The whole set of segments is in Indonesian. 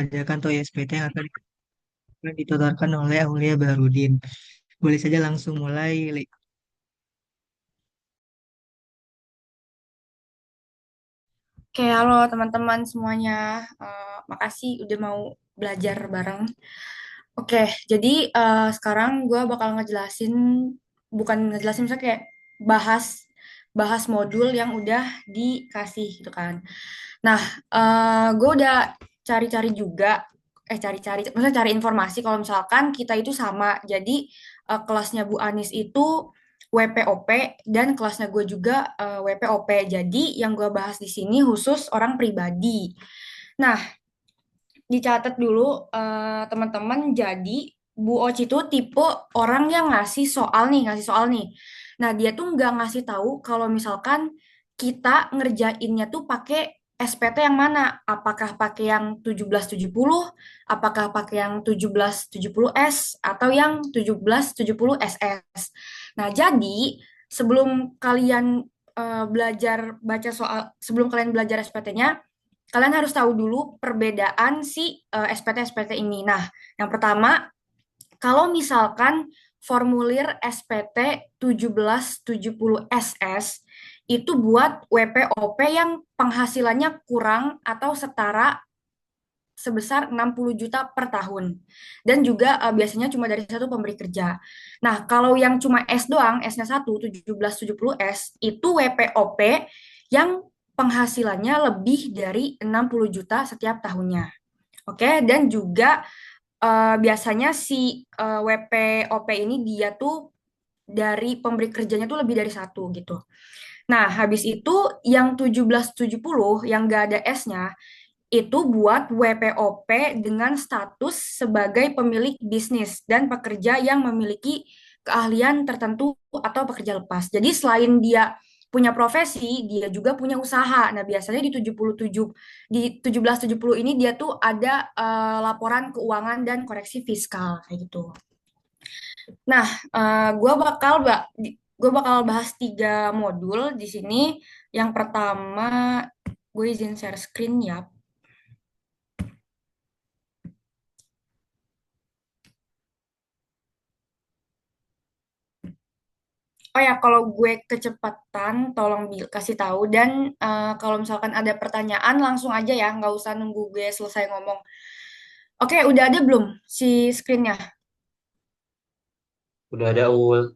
membacakan atau SPT yang akan dituturkan oleh Aulia Barudin. Boleh saja langsung mulai, Li. Oke, halo teman-teman semuanya. Makasih udah mau belajar bareng. Oke, jadi sekarang gue bakal ngejelasin, bukan ngejelasin, misalnya kayak bahas bahas modul yang udah dikasih gitu kan. Nah, gue udah cari-cari juga, maksudnya cari informasi kalau misalkan kita itu sama. Jadi kelasnya Bu Anis itu WPOP dan kelasnya gue juga WPOP. Jadi yang gue bahas di sini khusus orang pribadi. Nah, dicatat dulu teman-teman. Jadi Bu Oci itu tipe orang yang ngasih soal nih. Nah, dia tuh nggak ngasih tahu kalau misalkan kita ngerjainnya tuh pakai SPT yang mana? Apakah pakai yang 1770, apakah pakai yang 1770S atau yang 1770 SS. Nah, jadi sebelum kalian belajar SPT-nya, kalian harus tahu dulu perbedaan si SPT-SPT ini. Nah, yang pertama, kalau misalkan formulir SPT 1770 SS itu buat WPOP yang penghasilannya kurang atau setara sebesar 60 juta per tahun. Dan juga biasanya cuma dari satu pemberi kerja. Nah, kalau yang cuma S doang, S-nya 1, 1770S, itu WPOP yang penghasilannya lebih dari 60 juta setiap tahunnya. Oke, dan juga biasanya si WPOP ini dia tuh dari pemberi kerjanya tuh lebih dari satu gitu. Nah, habis itu yang 1770 yang gak ada S-nya itu buat WPOP dengan status sebagai pemilik bisnis dan pekerja yang memiliki keahlian tertentu atau pekerja lepas. Jadi selain dia punya profesi, dia juga punya usaha. Nah, biasanya di 1770 ini dia tuh ada laporan keuangan dan koreksi fiskal kayak gitu. Nah, gue bakal bahas 3 modul di sini. Yang pertama, gue izin share screen ya. Oh ya, kalau gue kecepatan, tolong kasih tahu. Dan kalau misalkan ada pertanyaan, langsung aja ya, nggak usah nunggu gue selesai ngomong. Oke, udah ada belum si screen-nya? Udah ada Ul.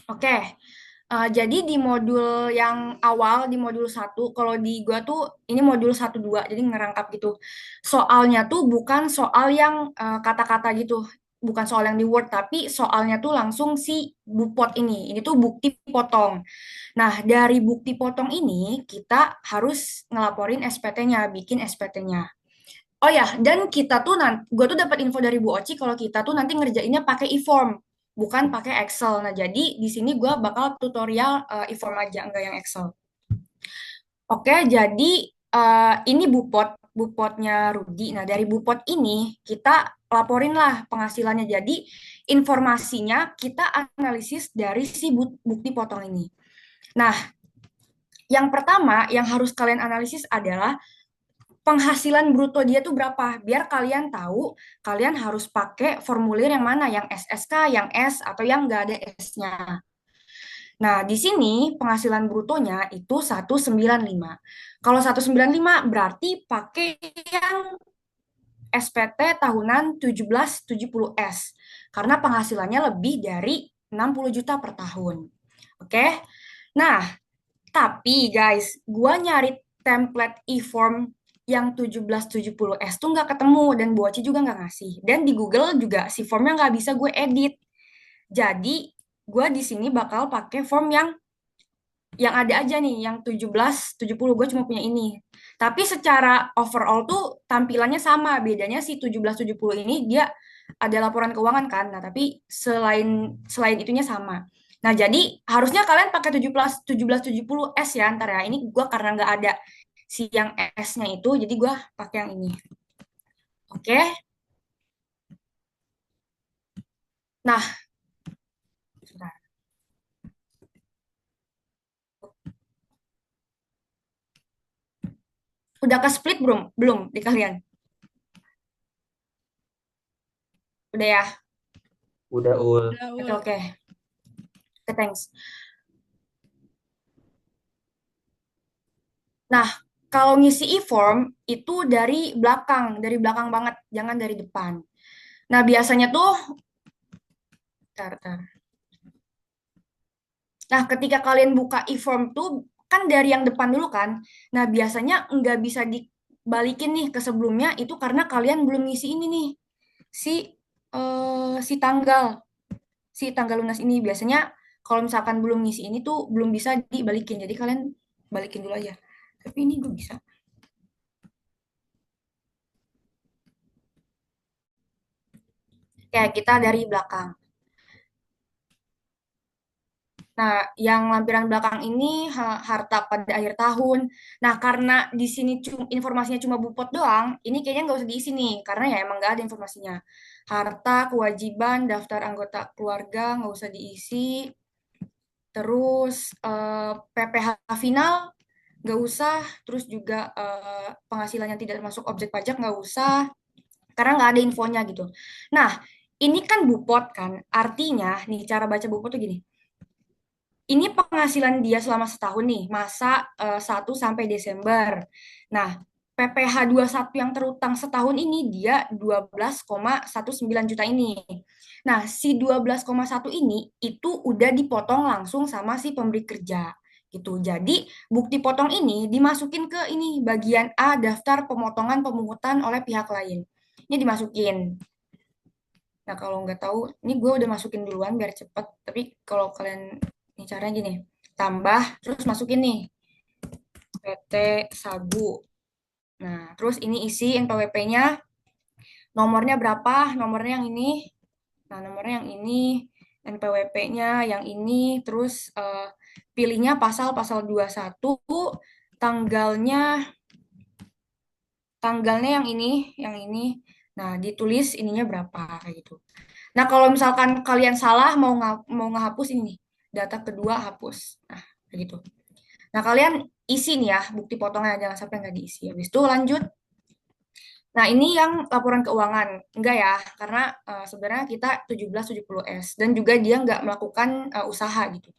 Oke, jadi di modul yang awal, di modul 1, kalau di gue tuh ini modul 1 2, jadi ngerangkap gitu. Soalnya tuh bukan soal yang kata-kata gitu, bukan soal yang di Word, tapi soalnya tuh langsung si Bupot ini. Ini tuh bukti potong. Nah, dari bukti potong ini kita harus ngelaporin SPT-nya, bikin SPT-nya. Oh ya, dan kita tuh nanti, gue tuh dapat info dari Bu Oci kalau kita tuh nanti ngerjainnya pakai e-form, bukan pakai Excel. Nah, jadi di sini gue bakal tutorial e-form aja, enggak yang Excel. Oke, jadi ini Bupotnya Rudi. Nah, dari Bupot ini kita laporin lah penghasilannya. Jadi informasinya kita analisis dari si bukti potong ini. Nah, yang pertama yang harus kalian analisis adalah penghasilan bruto dia tuh berapa. Biar kalian tahu, kalian harus pakai formulir yang mana, yang SSK, yang S, atau yang nggak ada S-nya. Nah, di sini penghasilan brutonya itu 195. Kalau 195 berarti pakai yang SPT tahunan 1770S. Karena penghasilannya lebih dari 60 juta per tahun. Oke? Nah, tapi guys, gua nyari template e-form yang 1770S tuh nggak ketemu dan Boci juga nggak ngasih. Dan di Google juga si formnya nggak bisa gue edit. Jadi gue di sini bakal pakai form yang ada aja nih, yang 1770 gue cuma punya ini. Tapi secara overall tuh tampilannya sama, bedanya si 1770 ini dia ada laporan keuangan kan. Nah, tapi selain selain itunya sama. Nah, jadi harusnya kalian pakai 1770 S ya ntar ya. Ini gue karena nggak ada si yang S-nya itu, jadi gue pakai yang ini. Oke. Nah, sebentar. Udah ke split belum? Belum di kalian. Udah ya? Udah ul. Udah, Oke, Ul. oke. Oke, thanks. Nah, kalau ngisi e-form itu dari belakang banget, jangan dari depan. Nah, biasanya tuh, tar, tar. Nah, ketika kalian buka e-form tuh, kan dari yang depan dulu kan. Nah, biasanya nggak bisa dibalikin nih ke sebelumnya, itu karena kalian belum ngisi ini nih, si si tanggal lunas ini. Biasanya kalau misalkan belum ngisi ini tuh belum bisa dibalikin. Jadi kalian balikin dulu aja. Tapi ini gue bisa. Kayak kita dari belakang. Nah, yang lampiran belakang ini harta pada akhir tahun. Nah, karena di sini informasinya cuma bupot doang, ini kayaknya nggak usah diisi nih, karena ya emang nggak ada informasinya. Harta, kewajiban, daftar anggota keluarga nggak usah diisi. Terus PPh final nggak usah. Terus juga penghasilan yang tidak termasuk objek pajak nggak usah, karena nggak ada infonya gitu. Nah, ini kan bupot kan, artinya nih cara baca bupot tuh gini. Ini penghasilan dia selama setahun nih, masa 1 sampai Desember. Nah, PPh satu yang terutang setahun ini dia 12,19 juta ini. Nah, si 12,1 ini itu udah dipotong langsung sama si pemberi kerja gitu. Jadi, bukti potong ini dimasukin ke ini bagian A daftar pemotongan pemungutan oleh pihak lain. Ini dimasukin. Nah, kalau nggak tahu, ini gue udah masukin duluan biar cepet. Tapi kalau kalian, ini caranya gini, tambah, terus masukin nih, PT Sagu. Nah, terus ini isi NPWP-nya, nomornya berapa, nomornya yang ini. Nah, nomornya yang ini, NPWP-nya yang ini, terus pilihnya pasal-pasal 21, tanggalnya, tanggalnya yang ini. Nah, ditulis ininya berapa, kayak gitu. Nah, kalau misalkan kalian salah mau ngehapus ini nih, data kedua hapus. Nah, kayak gitu. Nah, kalian isi nih ya bukti potongnya, jangan sampai nggak diisi. Habis itu lanjut. Nah, ini yang laporan keuangan. Enggak ya, karena sebenarnya kita 1770S dan juga dia nggak melakukan usaha gitu.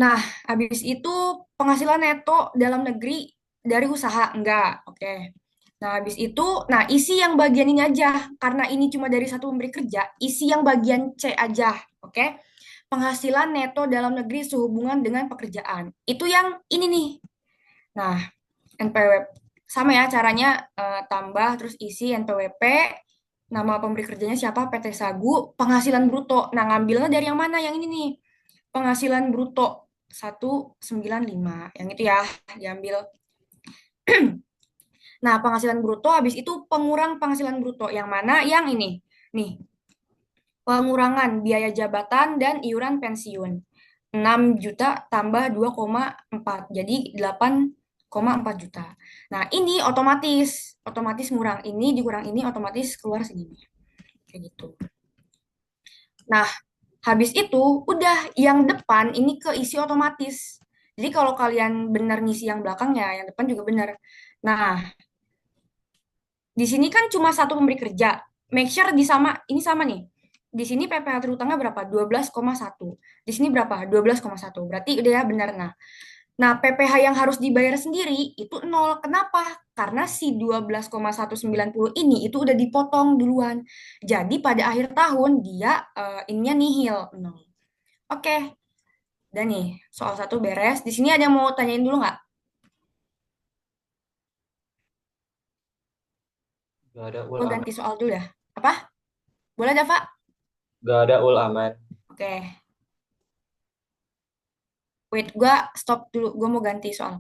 Nah, habis itu penghasilan neto dalam negeri dari usaha enggak. Oke. Nah, habis itu, nah isi yang bagian ini aja. Karena ini cuma dari satu pemberi kerja, isi yang bagian C aja. Oke. Penghasilan neto dalam negeri sehubungan dengan pekerjaan. Itu yang ini nih. Nah, NPWP sama ya caranya, tambah terus isi NPWP, nama pemberi kerjanya siapa, PT Sagu, penghasilan bruto. Nah, ngambilnya dari yang mana? Yang ini nih. Penghasilan bruto 195. Yang itu ya, diambil. Nah, penghasilan bruto habis itu pengurang penghasilan bruto. Yang mana? Yang ini. Nih, pengurangan biaya jabatan dan iuran pensiun. 6 juta tambah 2,4. Jadi 8,4 juta. Nah, ini otomatis. Otomatis ngurang. Ini dikurang ini otomatis keluar segini. Kayak gitu. Nah, habis itu udah yang depan ini keisi otomatis. Jadi kalau kalian benar ngisi yang belakang ya, yang depan juga benar. Nah, di sini kan cuma satu pemberi kerja. Make sure ini sama nih. Di sini PPh terutangnya berapa? 12,1. Di sini berapa? 12,1. Berarti udah ya benar. Nah, PPh yang harus dibayar sendiri itu nol. Kenapa? Karena si 12,190 ini itu udah dipotong duluan. Jadi pada akhir tahun dia ininya nihil, nol. Oke. Dan nih, soal satu beres. Di sini ada yang mau tanyain dulu nggak? Gak ada ul Gue aman. ganti soal dulu ya. Apa? Boleh, Dava? Gak ada ul aman. Oke. Wait, gue stop dulu. Gue mau ganti soal.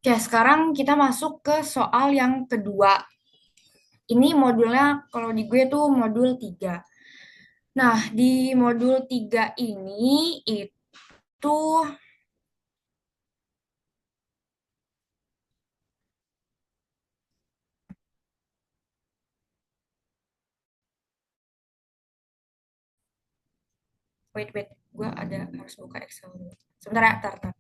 Oke, sekarang kita masuk ke soal yang kedua. Ini modulnya kalau di gue tuh modul 3. Nah, di modul 3 ini itu wait, gue ada harus buka Excel dulu. Sebentar ya, tar.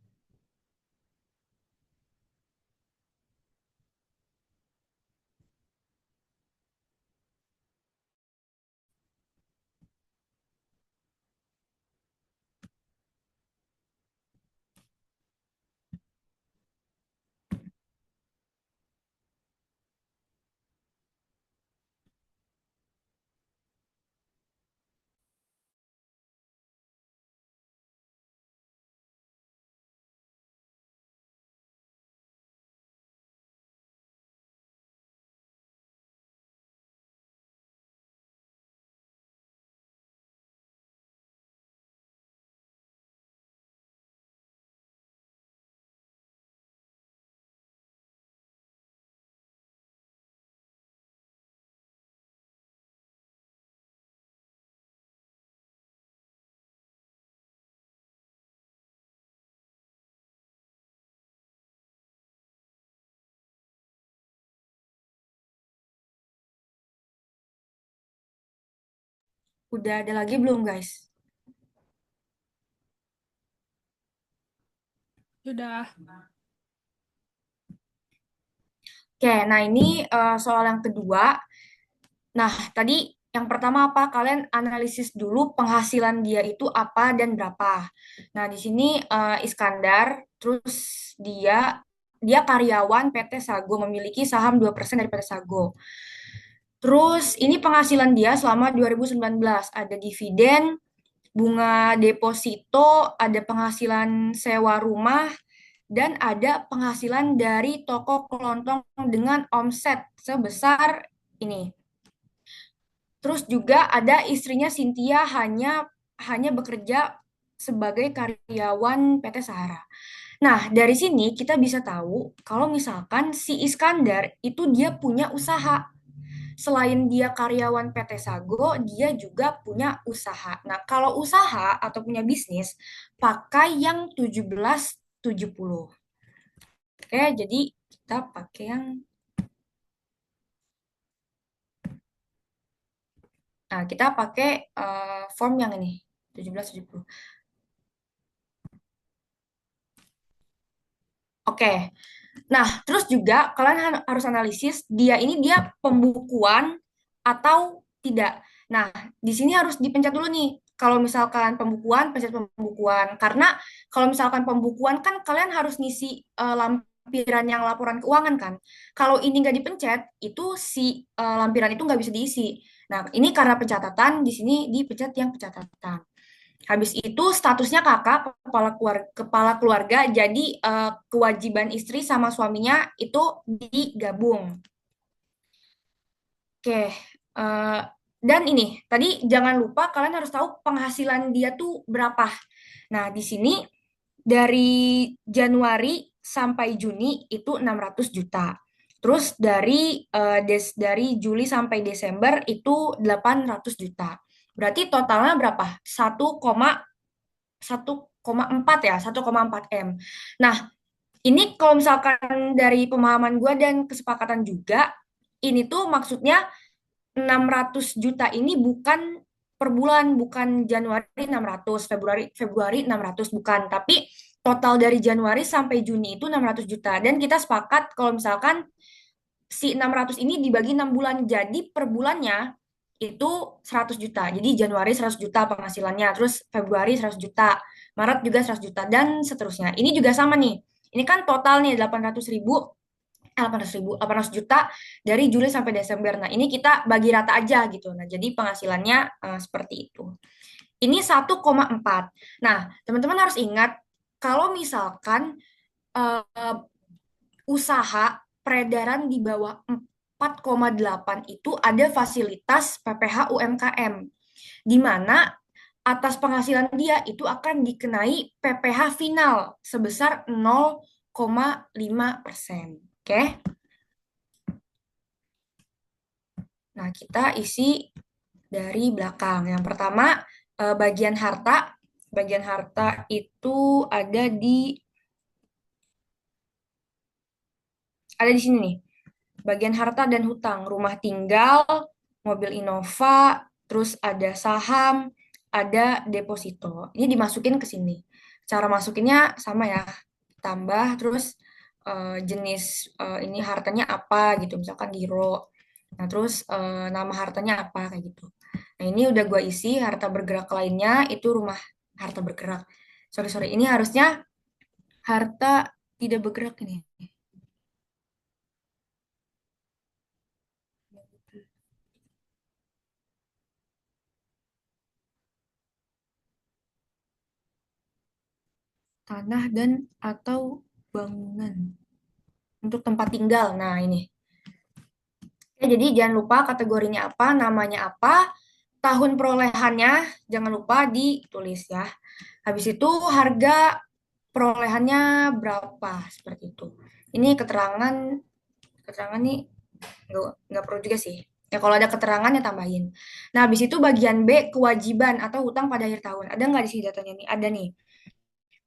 Udah ada lagi belum, guys? Sudah. Oke, nah ini soal yang kedua. Nah, tadi yang pertama apa? Kalian analisis dulu penghasilan dia itu apa dan berapa. Nah, di sini Iskandar, terus dia karyawan PT Sago, memiliki saham 2% dari PT Sago. Terus ini penghasilan dia selama 2019, ada dividen, bunga deposito, ada penghasilan sewa rumah, dan ada penghasilan dari toko kelontong dengan omset sebesar ini. Terus juga ada istrinya Cynthia hanya bekerja sebagai karyawan PT Sahara. Nah, dari sini kita bisa tahu kalau misalkan si Iskandar itu dia punya usaha. Selain dia karyawan PT Sago, dia juga punya usaha. Nah, kalau usaha atau punya bisnis, pakai yang 1770. Oke, jadi kita pakai yang... Nah, kita pakai form yang ini, 1770. Oke. Nah, terus juga kalian harus analisis dia pembukuan atau tidak. Nah, di sini harus dipencet dulu nih. Kalau misalkan pembukuan, pencet pembukuan. Karena kalau misalkan pembukuan kan kalian harus ngisi lampiran yang laporan keuangan kan. Kalau ini nggak dipencet, itu si lampiran itu nggak bisa diisi. Nah, ini karena pencatatan, di sini dipencet yang pencatatan. Habis itu statusnya kakak, kepala keluarga, jadi kewajiban istri sama suaminya itu digabung. Oke, eh, dan ini tadi jangan lupa kalian harus tahu penghasilan dia tuh berapa. Nah, di sini dari Januari sampai Juni itu 600 juta. Terus dari Juli sampai Desember itu 800 juta. Berarti totalnya berapa? 1,4 ya, 1,4 M. Nah, ini kalau misalkan dari pemahaman gue dan kesepakatan juga, ini tuh maksudnya 600 juta ini bukan per bulan, bukan Januari 600, Februari 600, bukan. Tapi total dari Januari sampai Juni itu 600 juta. Dan kita sepakat kalau misalkan si 600 ini dibagi 6 bulan, jadi per bulannya itu 100 juta. Jadi Januari 100 juta penghasilannya, terus Februari 100 juta, Maret juga 100 juta, dan seterusnya. Ini juga sama nih. Ini kan total nih 800 juta dari Juli sampai Desember. Nah, ini kita bagi rata aja gitu. Nah, jadi penghasilannya seperti itu. Ini 1,4. Nah, teman-teman harus ingat kalau misalkan usaha peredaran di bawah 4,8 itu ada fasilitas PPh UMKM, di mana atas penghasilan dia itu akan dikenai PPh final sebesar 0,0 2,5%. Oke? Nah, kita isi dari belakang. Yang pertama, bagian harta. Bagian harta itu ada di sini nih. Bagian harta dan hutang, rumah tinggal, mobil Innova, terus ada saham, ada deposito. Ini dimasukin ke sini. Cara masukinnya sama ya, tambah terus jenis ini hartanya apa gitu, misalkan giro. Nah, terus nama hartanya apa kayak gitu. Nah, ini udah gua isi, harta bergerak lainnya itu rumah harta bergerak. Sorry, sorry, ini harusnya harta tidak bergerak ini. Tanah dan atau bangunan untuk tempat tinggal. Nah, ini. Ya, jadi jangan lupa kategorinya apa, namanya apa, tahun perolehannya jangan lupa ditulis ya. Habis itu harga perolehannya berapa seperti itu. Ini keterangan keterangan nih nggak perlu juga sih. Ya kalau ada keterangan ya tambahin. Nah, habis itu bagian B kewajiban atau hutang pada akhir tahun. Ada nggak di sini datanya nih? Ada nih.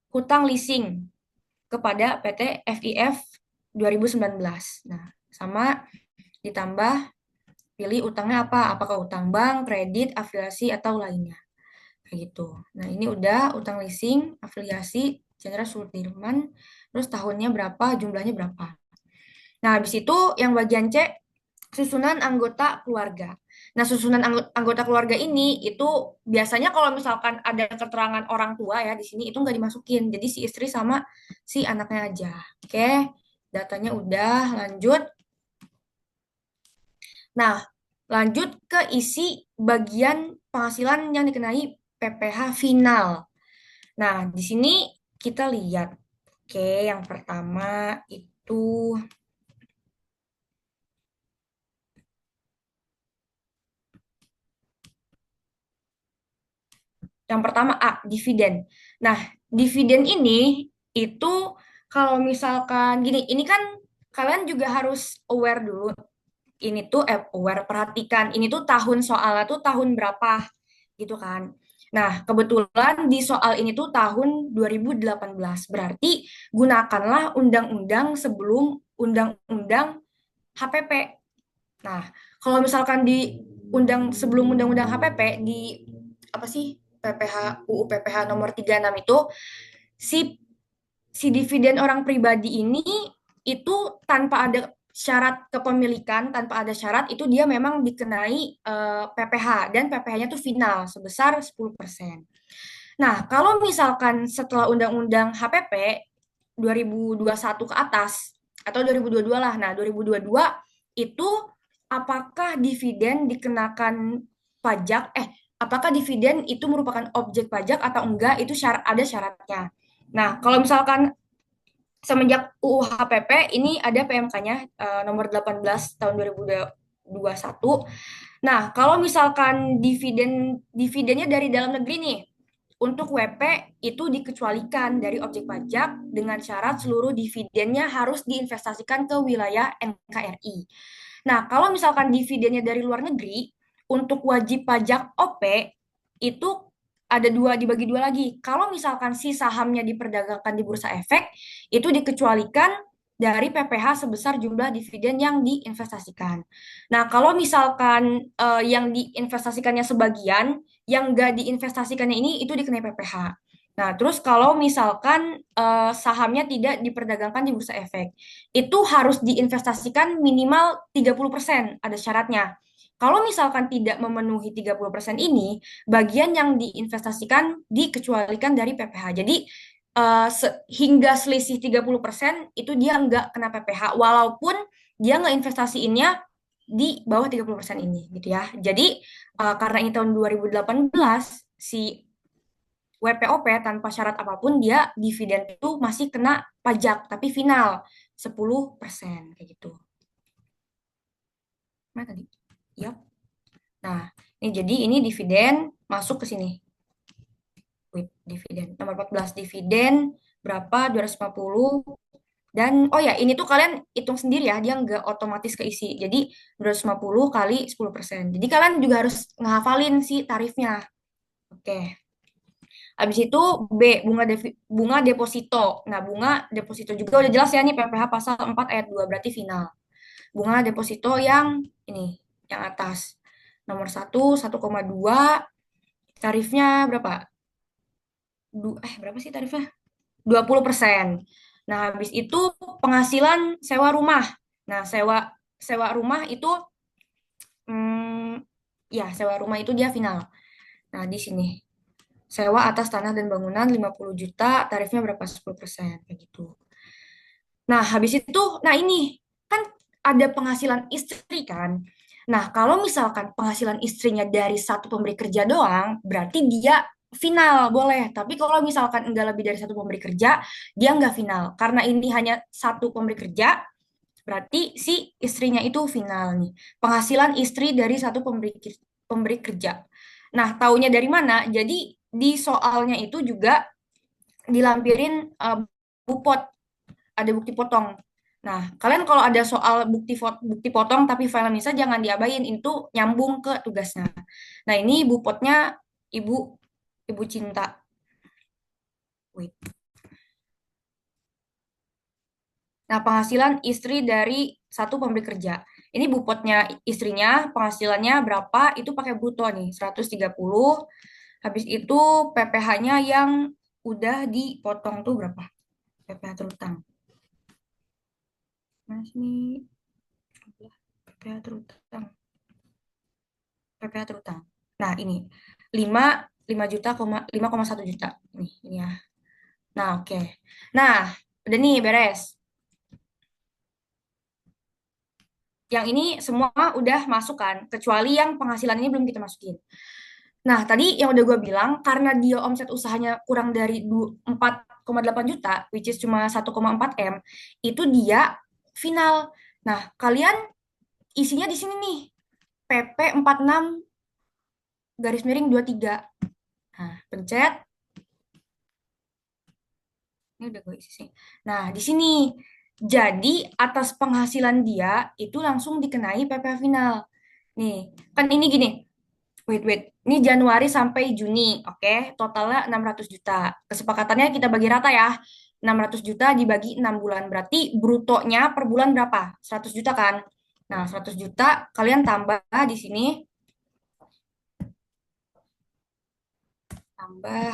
Hutang leasing kepada PT FIF 2019. Nah, sama ditambah pilih utangnya apa? Apakah utang bank, kredit, afiliasi, atau lainnya. Kayak gitu. Nah, ini udah utang leasing, afiliasi, Chandra Sudirman, terus tahunnya berapa, jumlahnya berapa. Nah, habis itu yang bagian C, susunan anggota keluarga. Nah, susunan anggota keluarga ini itu biasanya kalau misalkan ada keterangan orang tua ya di sini itu nggak dimasukin. Jadi si istri sama si anaknya aja. Oke, datanya udah, lanjut. Nah, lanjut ke isi bagian penghasilan yang dikenai PPh final. Nah, di sini kita lihat. Oke, yang pertama itu yang pertama A, dividen. Nah, dividen ini itu kalau misalkan gini, ini kan kalian juga harus aware dulu. Ini tuh aware, perhatikan. Ini tuh tahun soalnya tuh tahun berapa gitu kan. Nah, kebetulan di soal ini tuh tahun 2018. Berarti gunakanlah undang-undang sebelum undang-undang HPP. Nah, kalau misalkan di sebelum undang-undang HPP di apa sih PPh nomor 36 itu si dividen orang pribadi ini itu tanpa ada syarat kepemilikan, tanpa ada syarat itu dia memang dikenai PPh dan PPh-nya tuh final sebesar 10%. Nah, kalau misalkan setelah undang-undang HPP 2021 ke atas atau 2022 lah. Nah, 2022 itu apakah dividen dikenakan pajak apakah dividen itu merupakan objek pajak atau enggak itu ada syaratnya. Nah, kalau misalkan semenjak UU HPP ini ada PMK-nya nomor 18 tahun 2021. Nah, kalau misalkan dividennya dari dalam negeri nih, untuk WP itu dikecualikan dari objek pajak dengan syarat seluruh dividennya harus diinvestasikan ke wilayah NKRI. Nah, kalau misalkan dividennya dari luar negeri, untuk wajib pajak OP itu ada dibagi dua lagi. Kalau misalkan si sahamnya diperdagangkan di bursa efek, itu dikecualikan dari PPh sebesar jumlah dividen yang diinvestasikan. Nah, kalau misalkan yang diinvestasikannya sebagian, yang nggak diinvestasikannya ini itu dikenai PPh. Nah, terus kalau misalkan sahamnya tidak diperdagangkan di bursa efek, itu harus diinvestasikan minimal 30%, ada syaratnya. Kalau misalkan tidak memenuhi 30% ini, bagian yang diinvestasikan dikecualikan dari PPh. Jadi hingga selisih 30% itu dia nggak kena PPh, walaupun dia nggak investasiinnya di bawah 30% ini gitu ya. Jadi karena ini tahun 2018 si WPOP tanpa syarat apapun dia dividen itu masih kena pajak tapi final 10% kayak gitu. Mana tadi? Yap. Nah, ini jadi ini dividen masuk ke sini. Dividen nomor 14 dividen berapa? 250 Dan oh ya, ini tuh kalian hitung sendiri ya, dia nggak otomatis keisi. Jadi 250 kali 10%. Jadi kalian juga harus ngehafalin sih tarifnya. Oke. Habis itu B, bunga deposito. Nah, bunga deposito juga udah jelas ya nih PPh pasal 4 ayat 2 berarti final. Bunga deposito yang ini, yang atas. Nomor 1,2, tarifnya berapa? Berapa sih tarifnya? 20%. Nah, habis itu penghasilan sewa rumah. Nah, sewa sewa rumah itu hmm, ya, sewa rumah itu dia final. Nah, di sini. Sewa atas tanah dan bangunan 50 juta, tarifnya berapa? 10%, kayak gitu. Nah, habis itu, nah ini, kan ada penghasilan istri kan. Nah, kalau misalkan penghasilan istrinya dari satu pemberi kerja doang, berarti dia final, boleh. Tapi kalau misalkan enggak lebih dari satu pemberi kerja, dia enggak final. Karena ini hanya satu pemberi kerja, berarti si istrinya itu final nih. Penghasilan istri dari satu pemberi kerja. Nah, taunya dari mana? Jadi di soalnya itu juga dilampirin bupot, ada bukti potong. Nah, kalian kalau ada soal bukti potong tapi file misal jangan diabain, itu nyambung ke tugasnya. Nah, ini bupotnya Ibu Ibu Cinta. Wait. Nah, penghasilan istri dari satu pemberi kerja. Ini bupotnya istrinya, penghasilannya berapa? Itu pakai bruto nih, 130. Habis itu PPh-nya yang udah dipotong tuh berapa? PPh terutang. Mas nih, PPh terutang. PPh terutang. Nah, ini 5 juta, 5,1 juta. Ini ya. Nah, oke. Nah, udah nih beres. Yang ini semua udah masuk kan, kecuali yang penghasilan ini belum kita masukin. Nah, tadi yang udah gue bilang, karena dia omset usahanya kurang dari 4,8 juta, which is cuma 1,4 M, itu dia final. Nah, kalian isinya di sini nih, PP 46 garis miring 23. Nah, pencet. Ini udah gue isi sih. Nah, di sini. Jadi, atas penghasilan dia, itu langsung dikenai PPh final. Nih, kan ini gini. Wait. Ini Januari sampai Juni, oke? Totalnya 600 juta. Kesepakatannya kita bagi rata ya. 600 juta dibagi 6 bulan. Berarti brutonya per bulan berapa? 100 juta kan? Nah, 100 juta kalian tambah di sini. Tambah.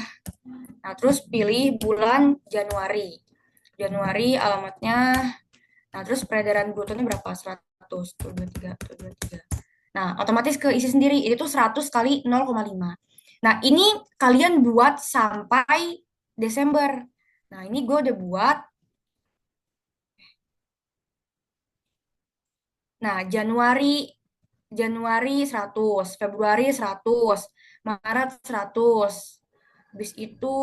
Nah, terus pilih bulan Januari. Januari alamatnya. Nah, terus peredaran brutonya berapa? 100. Tuh, 23, tuh, 23. Nah, otomatis ke isi sendiri. Itu 100 kali 0,5. Nah, ini kalian buat sampai Desember. Nah, ini gue udah buat. Nah, Januari 100, Februari 100, Maret 100. Habis itu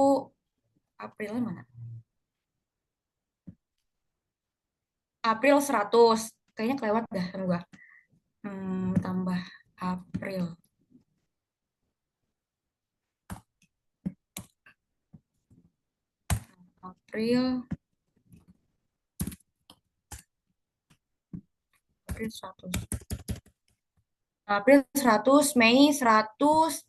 April mana? April 100. Kayaknya kelewat dah sama gue. Tambah April. April 100. April 100, Mei 100,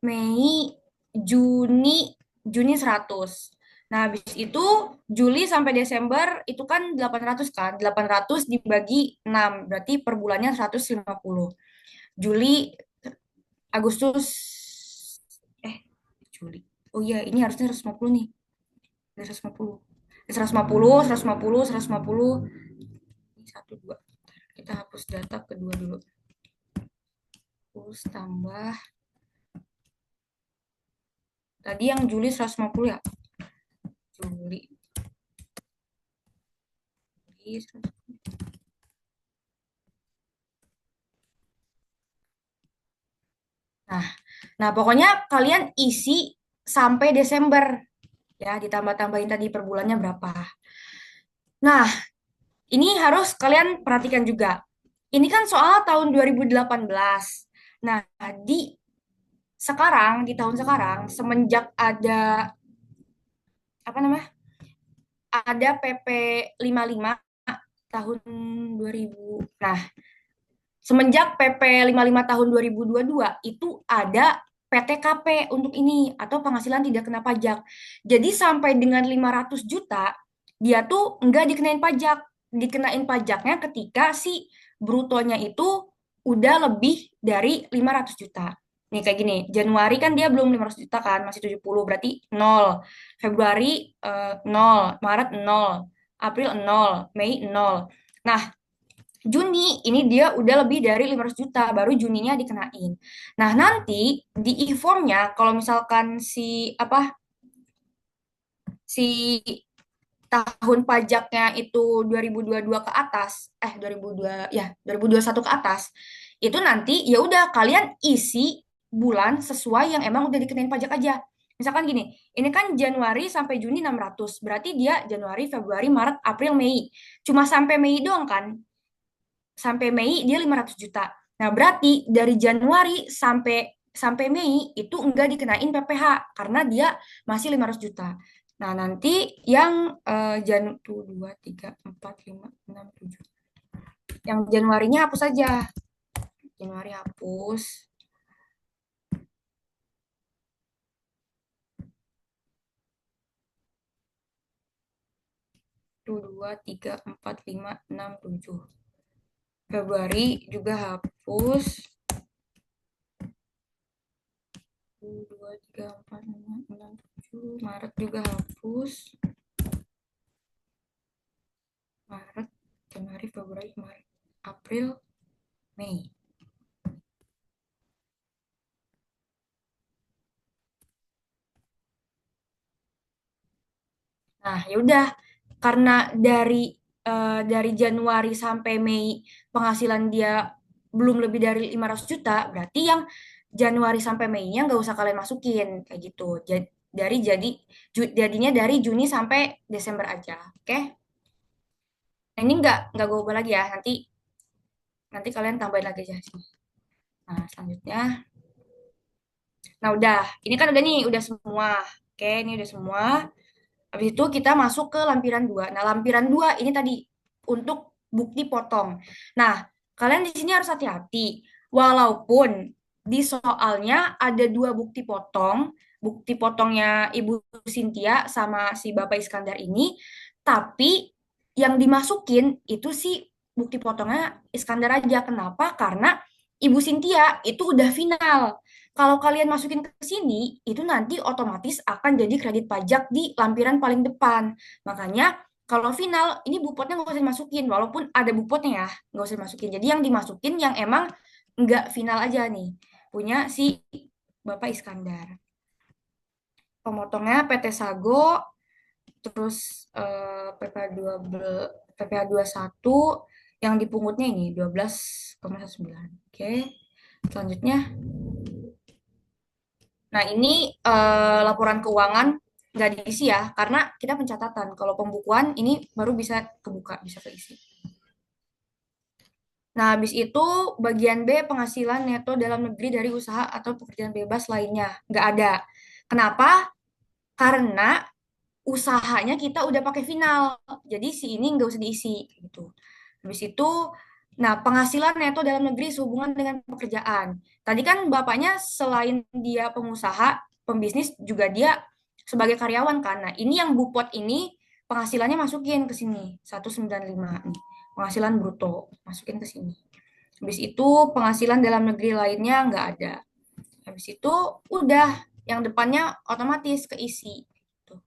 Mei, Juni 100. Nah, habis itu Juli sampai Desember itu kan 800 kan? 800 dibagi 6, berarti per bulannya 150. Juli, Agustus, eh, Juli. Oh iya, ini harusnya 150 nih. 150. 150, 150, 150. Ini 1, 2. Kita hapus data kedua dulu. Terus tambah. Tadi yang Juli 150 ya? Juli. Nah, nah pokoknya kalian isi sampai Desember ya, ditambah-tambahin tadi per bulannya berapa. Nah, ini harus kalian perhatikan juga. Ini kan soal tahun 2018. Nah, di tahun sekarang semenjak ada apa namanya? ada PP 55 tahun 2000. Nah, semenjak PP 55 tahun 2022 itu ada PTKP untuk ini atau penghasilan tidak kena pajak. Jadi sampai dengan 500 juta dia tuh nggak dikenain pajak. Dikenain pajaknya ketika si brutonya itu udah lebih dari 500 juta. Nih kayak gini, Januari kan dia belum 500 juta kan, masih 70 berarti nol. Februari 0, Maret 0, April 0, Mei 0. Nah, Juni ini dia udah lebih dari 500 juta, baru Juninya dikenain. Nah, nanti di e-formnya kalau misalkan si tahun pajaknya itu 2022 ke atas, 2002 ya, 2021 ke atas, itu nanti ya udah kalian isi bulan sesuai yang emang udah dikenain pajak aja. Misalkan gini, ini kan Januari sampai Juni 600, berarti dia Januari, Februari, Maret, April, Mei. Cuma sampai Mei doang kan? Sampai Mei dia 500 juta. Nah, berarti dari Januari sampai sampai Mei itu enggak dikenain PPh karena dia masih 500 juta. Nah, nanti yang Jan 2, 3, 4, 5, 6, 7. Yang Januarinya hapus aja. Januari hapus. 2, 3, 4, 5, 6, 7. Februari juga hapus. 2, 3, 4, 5, 6, 7. Maret juga hapus. Maret, Januari, Februari, Maret, April, Mei. Nah, ya udah karena dari Januari sampai Mei penghasilan dia belum lebih dari 500 juta, berarti yang Januari sampai Mei-nya nggak usah kalian masukin kayak gitu. Jadinya dari Juni sampai Desember aja, oke? Nah, ini nggak gue ubah lagi ya. Nanti nanti kalian tambahin lagi aja sini. Nah, selanjutnya. Nah, udah. Ini kan udah nih, udah semua. Oke, ini udah semua. Habis itu kita masuk ke lampiran 2. Nah, lampiran 2 ini tadi untuk bukti potong. Nah, kalian di sini harus hati-hati. Walaupun di soalnya ada dua bukti potongnya Ibu Cynthia sama si Bapak Iskandar ini, tapi yang dimasukin itu sih bukti potongnya Iskandar aja. Kenapa? Karena Ibu Cynthia itu udah final. Kalau kalian masukin ke sini, itu nanti otomatis akan jadi kredit pajak di lampiran paling depan. Makanya kalau final, ini bupotnya nggak usah dimasukin. Walaupun ada bupotnya ya, nggak usah dimasukin. Jadi yang dimasukin yang emang nggak final aja nih. Punya si Bapak Iskandar. Pemotongnya PT Sago, terus PPh 21, yang dipungutnya ini 12,9. Oke, selanjutnya. Nah, ini laporan keuangan nggak diisi ya, karena kita pencatatan. Kalau pembukuan ini baru bisa kebuka, bisa keisi. Nah, habis itu bagian B penghasilan neto dalam negeri dari usaha atau pekerjaan bebas lainnya. Nggak ada. Kenapa? Karena usahanya kita udah pakai final. Jadi si ini nggak usah diisi. Gitu. Habis itu, nah penghasilan neto dalam negeri sehubungan dengan pekerjaan. Tadi kan bapaknya selain dia pengusaha, pembisnis, juga dia sebagai karyawan kan. Nah ini yang Bupot ini penghasilannya masukin ke sini, 195 nih. Penghasilan bruto, masukin ke sini. Habis itu penghasilan dalam negeri lainnya nggak ada. Habis itu udah, yang depannya otomatis keisi. Tuh.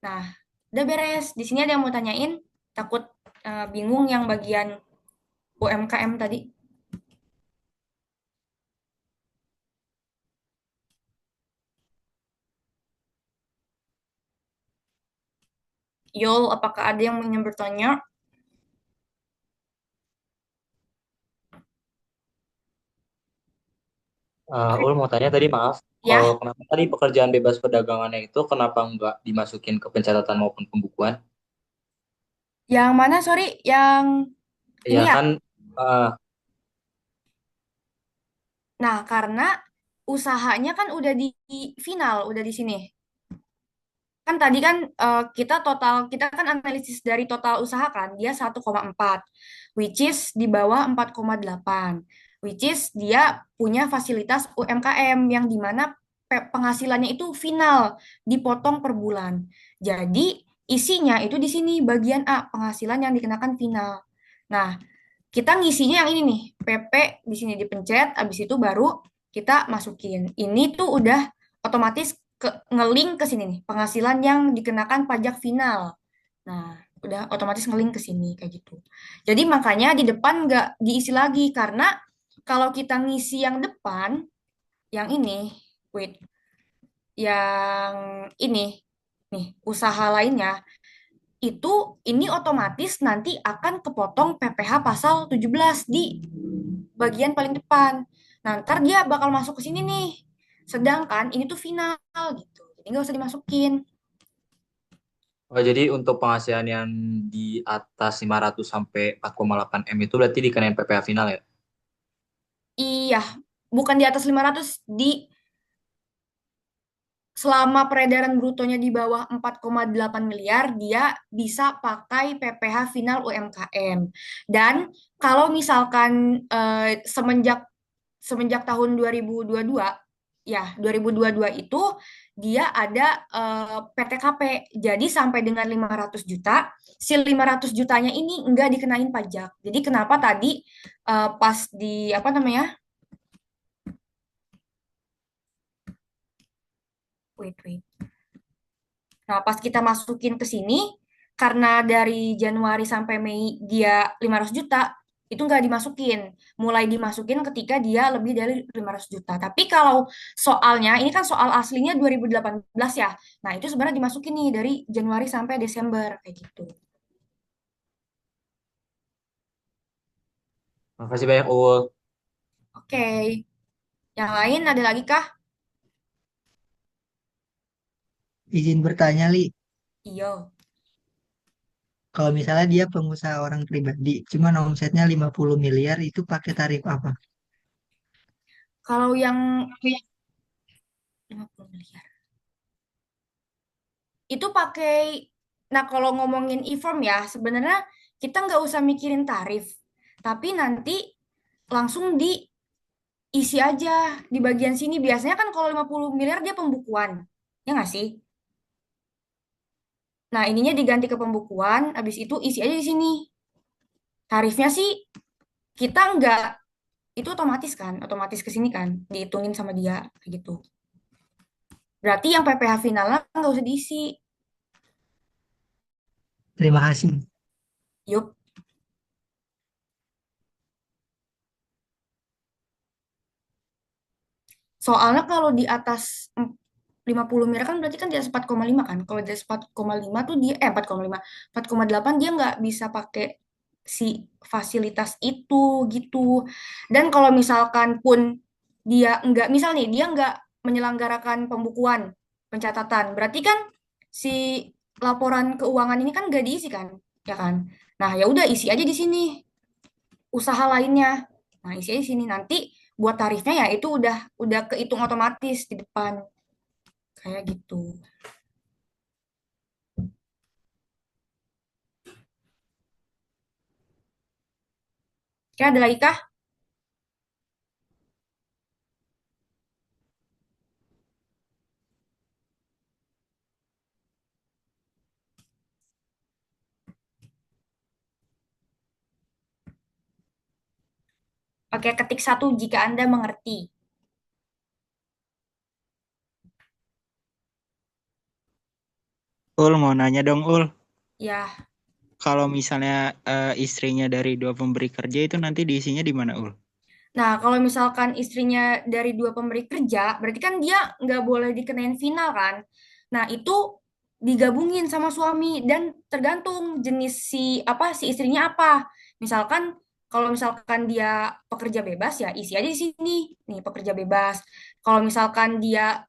Nah, udah beres. Di sini ada yang mau tanyain? Takut bingung yang bagian UMKM tadi. Yol, apakah ada yang ingin bertanya? Ul mau tanya tadi maaf, kalau Ya, kenapa tadi pekerjaan bebas perdagangannya itu kenapa nggak dimasukin ke pencatatan maupun pembukuan? yang mana sorry? Yang Ya ini ya? kan, eh, Nah, karena usahanya kan udah di final, udah di sini. kan tadi kan kita kan analisis dari total usaha kan dia 1,4 which is di bawah 4,8 which is dia punya fasilitas UMKM yang dimana penghasilannya itu final dipotong per bulan. Jadi isinya itu di sini bagian A penghasilan yang dikenakan final. Nah, kita ngisinya yang ini nih, PP di sini dipencet, habis itu baru kita masukin. Ini tuh udah otomatis ngelink ke sini nih, penghasilan yang dikenakan pajak final. Nah, udah otomatis ngelink ke sini kayak gitu. Jadi makanya di depan nggak diisi lagi karena kalau kita ngisi yang depan, yang ini, wait, yang ini, nih, usaha lainnya, itu ini otomatis nanti akan kepotong PPh pasal 17 di bagian paling depan. Nah, ntar dia bakal masuk ke sini nih. Sedangkan ini tuh final gitu. Jadi nggak usah dimasukin. Oh, jadi untuk penghasilan yang di atas 500 sampai 4,8 M itu berarti dikenain PPh final ya? Iya, bukan di atas 500 di selama peredaran brutonya di bawah 4,8 miliar, dia bisa pakai PPh final UMKM. Dan kalau misalkan semenjak semenjak tahun 2022 ya 2022 itu dia ada PTKP. Jadi sampai dengan 500 juta, si 500 jutanya ini enggak dikenain pajak. Jadi kenapa tadi pas di apa namanya? Wait. Nah, pas kita masukin ke sini, karena dari Januari sampai Mei dia 500 juta, itu nggak dimasukin. Mulai dimasukin ketika dia lebih dari 500 juta. Tapi kalau soalnya, ini kan soal aslinya 2018 ya. Nah, itu sebenarnya dimasukin nih dari Januari sampai Desember, kayak gitu. Makasih banyak, Ul. Oke, yang lain ada lagi kah? Izin bertanya, Li. Iya. Kalau misalnya dia pengusaha orang pribadi, cuma omsetnya 50 miliar, itu pakai tarif apa? Kalau yang 50 miliar. Itu pakai, nah kalau ngomongin e-form ya, sebenarnya kita nggak usah mikirin tarif. Tapi nanti langsung diisi aja di bagian sini. Biasanya kan kalau 50 miliar dia pembukuan. Ya nggak sih? Nah, ininya diganti ke pembukuan, habis itu isi aja di sini. Tarifnya sih kita nggak, itu otomatis kan, otomatis ke sini kan, dihitungin sama dia, kayak gitu. Berarti yang PPh finalnya nggak usah diisi. Terima kasih. Yup. Soalnya kalau di atas 50 miliar kan berarti kan di atas 4,5 kan. Kalau di atas 4,5 tuh dia 4,5, 4,8 dia nggak bisa pakai si fasilitas itu gitu. Dan kalau misalkan pun dia nggak, misal nih dia nggak menyelenggarakan pembukuan, pencatatan, berarti kan si laporan keuangan ini kan nggak diisi kan, ya kan? Nah, ya udah isi aja di sini usaha lainnya. Nah, isi aja di sini nanti buat tarifnya ya itu udah kehitung otomatis di depan kayak gitu. Oke, ada lagi kah? Oke, ketik satu jika Anda mengerti. Ul mau nanya dong Ul, Ya, kalau misalnya istrinya dari dua pemberi kerja itu nanti diisinya di mana Ul? nah kalau misalkan istrinya dari dua pemberi kerja, berarti kan dia nggak boleh dikenain final kan? Nah itu digabungin sama suami dan tergantung jenis si istrinya apa. Misalkan kalau misalkan dia pekerja bebas ya isi aja di sini nih pekerja bebas. Kalau misalkan dia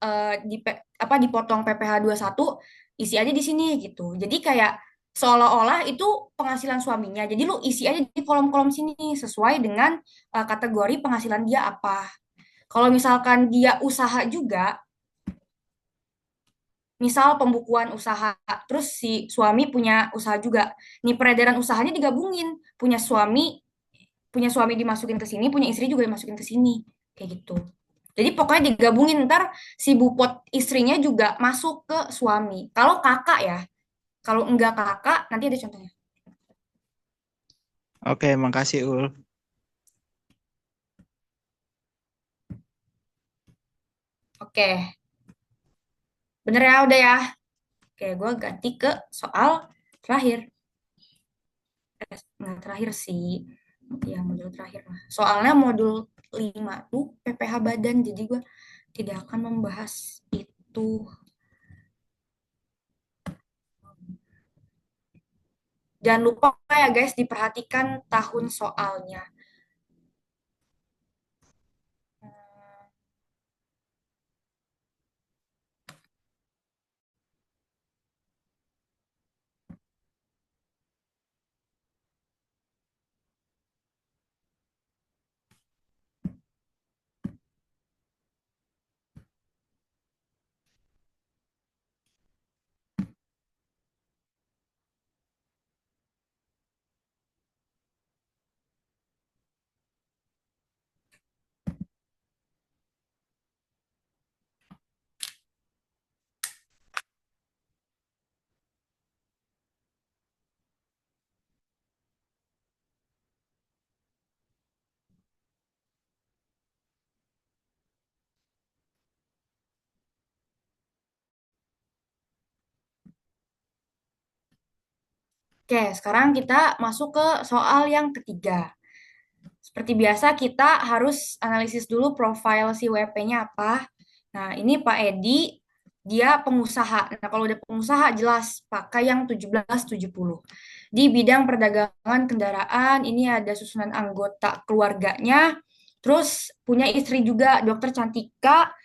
dipotong PPh satu isi aja di sini gitu. Jadi kayak seolah-olah itu penghasilan suaminya. Jadi lu isi aja di kolom-kolom sini sesuai dengan kategori penghasilan dia apa. Kalau misalkan dia usaha juga, misal pembukuan usaha, terus si suami punya usaha juga. Nih peredaran usahanya digabungin, punya suami dimasukin ke sini, punya istri juga dimasukin ke sini, kayak gitu. Jadi pokoknya digabungin, ntar si bupot istrinya juga masuk ke suami. Kalau kakak ya, kalau enggak kakak, nanti ada contohnya. Oke, makasih Ul. Oke, bener ya, udah ya. Oke, gue ganti ke soal terakhir. Nggak terakhir sih, ya modul terakhir lah. Soalnya modul 5 tuh PPH badan, jadi gue tidak akan membahas itu. Jangan lupa ya guys, diperhatikan tahun soalnya. Oke, sekarang kita masuk ke soal yang ketiga. Seperti biasa, kita harus analisis dulu profil si WP-nya apa. Nah, ini Pak Edi, dia pengusaha. Nah, kalau udah pengusaha, jelas pakai yang 1770. Di bidang perdagangan kendaraan, ini ada susunan anggota keluarganya. Terus punya istri juga, Dokter Cantika.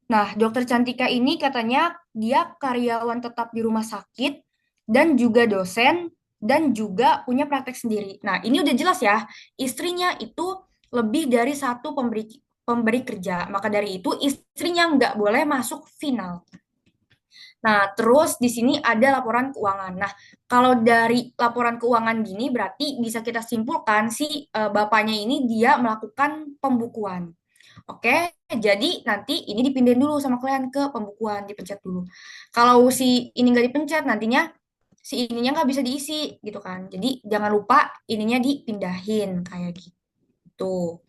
Nah, Dokter Cantika ini katanya dia karyawan tetap di rumah sakit dan juga dosen dan juga punya praktek sendiri. Nah, ini udah jelas ya, istrinya itu lebih dari satu pemberi kerja. Maka dari itu istrinya nggak boleh masuk final. Nah, terus di sini ada laporan keuangan. Nah, kalau dari laporan keuangan gini berarti bisa kita simpulkan si bapaknya ini dia melakukan pembukuan. Oke, jadi nanti ini dipindahin dulu sama klien ke pembukuan, dipencet dulu. Kalau si ini nggak dipencet, nantinya si ininya nggak bisa diisi gitu kan. Jadi jangan lupa ininya dipindahin kayak gitu.